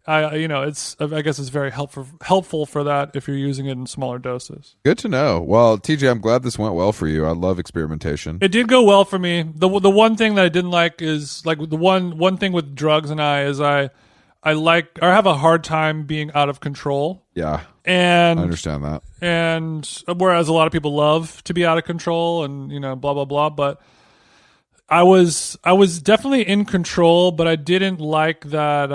Speaker 2: I guess it's very helpful for that if you're using it in smaller doses.
Speaker 1: Good to know. Well, TJ, I'm glad this went well for you. I love experimentation.
Speaker 2: It did go well for me. The one thing that I didn't like is like the one thing with drugs and I have a hard time being out of control.
Speaker 1: Yeah.
Speaker 2: And
Speaker 1: I understand that.
Speaker 2: And whereas a lot of people love to be out of control and, you know, blah blah blah, but I was definitely in control, but I didn't like that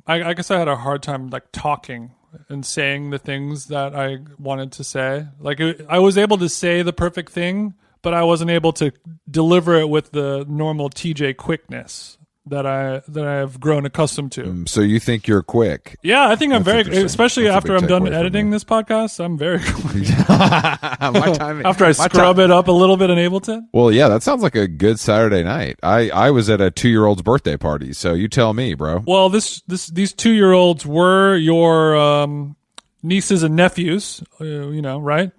Speaker 2: I guess I had a hard time like talking and saying the things that I wanted to say. Like I was able to say the perfect thing, but I wasn't able to deliver it with the normal TJ quickness that I've grown accustomed to.
Speaker 1: So you think you're quick?
Speaker 2: Yeah, I think I'm very, especially after I'm done editing this podcast, I'm very quick. After I scrub it up a little bit in Ableton.
Speaker 1: Well, yeah, that sounds like a good Saturday night. I was at a 2-year-old's birthday party, so you tell me, bro.
Speaker 2: Well, these 2-year-olds were your nieces and nephews, you know, right?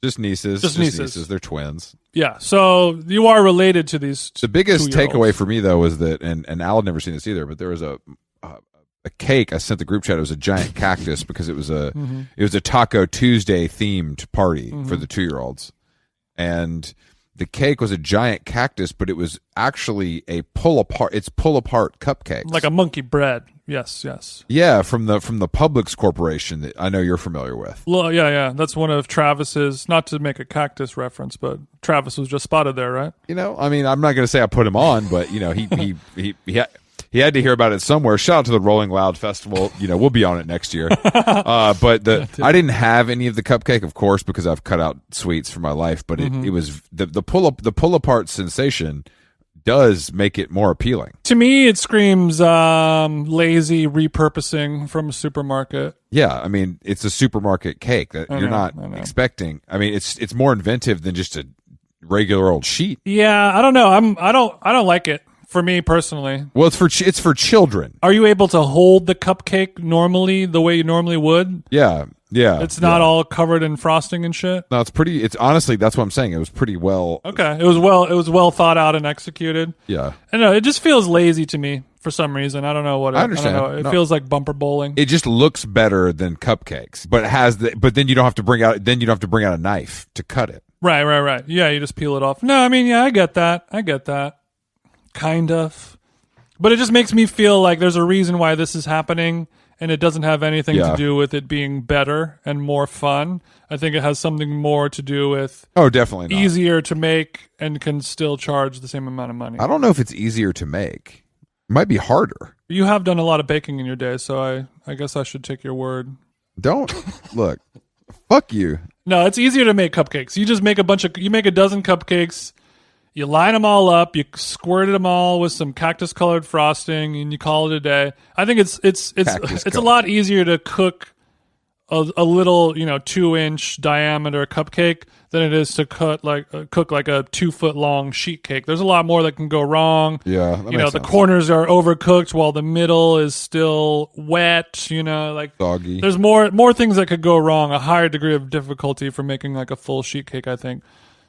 Speaker 1: Just nieces. Just nieces. They're twins.
Speaker 2: Yeah, so you are related to these.
Speaker 1: The biggest takeaway for me though was that, and Al had never seen this either, but there was a cake I sent the group chat. It was a giant cactus because it was a Taco Tuesday themed party for the 2-year-olds, and the cake was a giant cactus, but it was actually a pull apart cupcake,
Speaker 2: like a monkey bread. Yes.
Speaker 1: Yeah, from the Publix Corporation that I know you're familiar with.
Speaker 2: Well, yeah. That's one of Travis's. Not to make a cactus reference, but Travis was just spotted there, right?
Speaker 1: You know, I mean, I'm not going to say I put him on, but you know, he had to hear about it somewhere. Shout out to the Rolling Loud Festival. You know, we'll be on it next year. But I didn't have any of the cupcake, of course, because I've cut out sweets for my life. But it was the pull apart sensation does make it more appealing.
Speaker 2: To me, it screams lazy repurposing from a supermarket.
Speaker 1: Yeah, I mean, it's a supermarket cake that you're not expecting. I mean, it's more inventive than just a regular old sheet.
Speaker 2: Yeah, I don't know. I don't like it. For me personally.
Speaker 1: Well, it's for children.
Speaker 2: Are you able to hold the cupcake normally the way you normally would?
Speaker 1: Yeah.
Speaker 2: It's not all covered in frosting and shit.
Speaker 1: No, it's honestly, that's what I'm saying. It was pretty well.
Speaker 2: Okay, it was well thought out and executed.
Speaker 1: Yeah.
Speaker 2: I know it just feels lazy to me for some reason. I don't know what.
Speaker 1: I understand.
Speaker 2: I don't know. It feels like bumper bowling.
Speaker 1: It just looks better than cupcakes, but but then you don't have to bring out a knife to cut it.
Speaker 2: Right. Yeah, you just peel it off. No, I mean, yeah, I get that. Kind of. But it just makes me feel like there's a reason why this is happening, and it doesn't have anything to do with it being better and more fun. I think it has something more to do with
Speaker 1: definitely not.
Speaker 2: Easier to make and can still charge the same amount of money.
Speaker 1: I don't know if it's easier to make. It might be harder.
Speaker 2: You have done a lot of baking in your day, so I guess I should take your word.
Speaker 1: Don't look. Fuck you.
Speaker 2: No, it's easier to make cupcakes. You just make you make a dozen cupcakes. You line them all up, you squirt them all with some cactus-colored frosting, and you call it a day. I think it's a lot easier to cook a little 2-inch diameter cupcake than it is to cook like a 2-foot long sheet cake. There's a lot more that can go wrong.
Speaker 1: Yeah,
Speaker 2: the corners are overcooked while the middle is still wet. Like
Speaker 1: soggy.
Speaker 2: There's more things that could go wrong. A higher degree of difficulty for making like a full sheet cake, I think.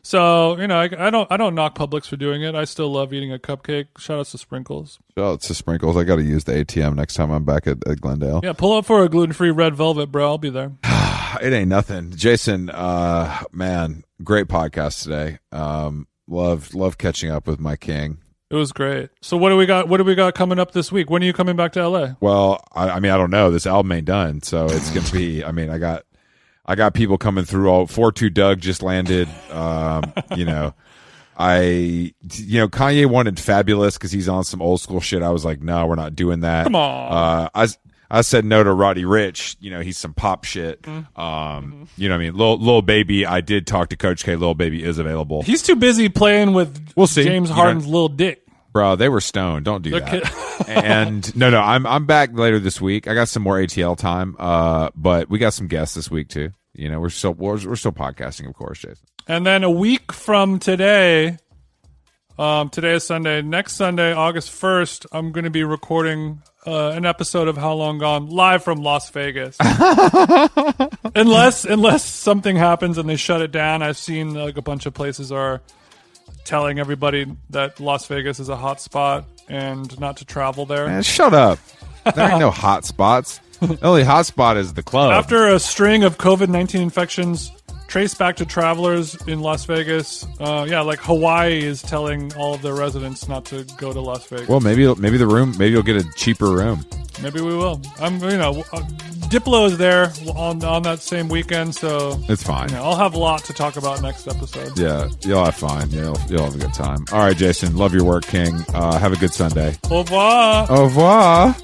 Speaker 2: So, I don't knock Publix for doing it. I still love eating a cupcake. Shout out to Sprinkles.
Speaker 1: Shout out to Sprinkles. I got to use the ATM next time I'm back at Glendale.
Speaker 2: Yeah, pull up for a gluten-free red velvet, bro. I'll be there.
Speaker 1: It ain't nothing. Jason, man, great podcast today. Love catching up with my king.
Speaker 2: It was great. So what do we got coming up this week? When are you coming back to LA?
Speaker 1: Well, I mean, I don't know. This album ain't done, so it's going to be, I mean, I got people coming through. 4-2 Doug just landed. Kanye wanted Fabulous because he's on some old school shit. I was like, no, we're not doing that.
Speaker 2: Come on.
Speaker 1: I said no to Roddy Ricch. He's some pop shit. You know what I mean? Lil Baby, I did talk to Coach K. Lil Baby is available.
Speaker 2: He's too busy playing with James Harden's little dick.
Speaker 1: Bro, they were stoned. Don't do that. And no, I'm back later this week. I got some more ATL time. But we got some guests this week too. We're still podcasting, of course, Jason.
Speaker 2: And then a week from today, today is Sunday. Next Sunday, August 1st, I'm going to be recording an episode of How Long Gone live from Las Vegas. unless something happens and they shut it down. I've seen like a bunch of places are telling everybody that Las Vegas is a hot spot and not to travel there.
Speaker 1: Man, shut up. There ain't no hot spots. The only hot spot is the club.
Speaker 2: After a string of COVID-19 infections traced back to travelers in Las Vegas, like Hawaii is telling all of their residents not to go to Las Vegas.
Speaker 1: Well, maybe you'll get a cheaper room.
Speaker 2: Maybe we will. Diplo is there on that same weekend, so
Speaker 1: it's fine.
Speaker 2: I'll have a lot to talk about next episode.
Speaker 1: Yeah, you'll have fun. You'll have a good time. All right, Jason, love your work, King. Have a good Sunday.
Speaker 2: Au revoir.
Speaker 1: Au revoir.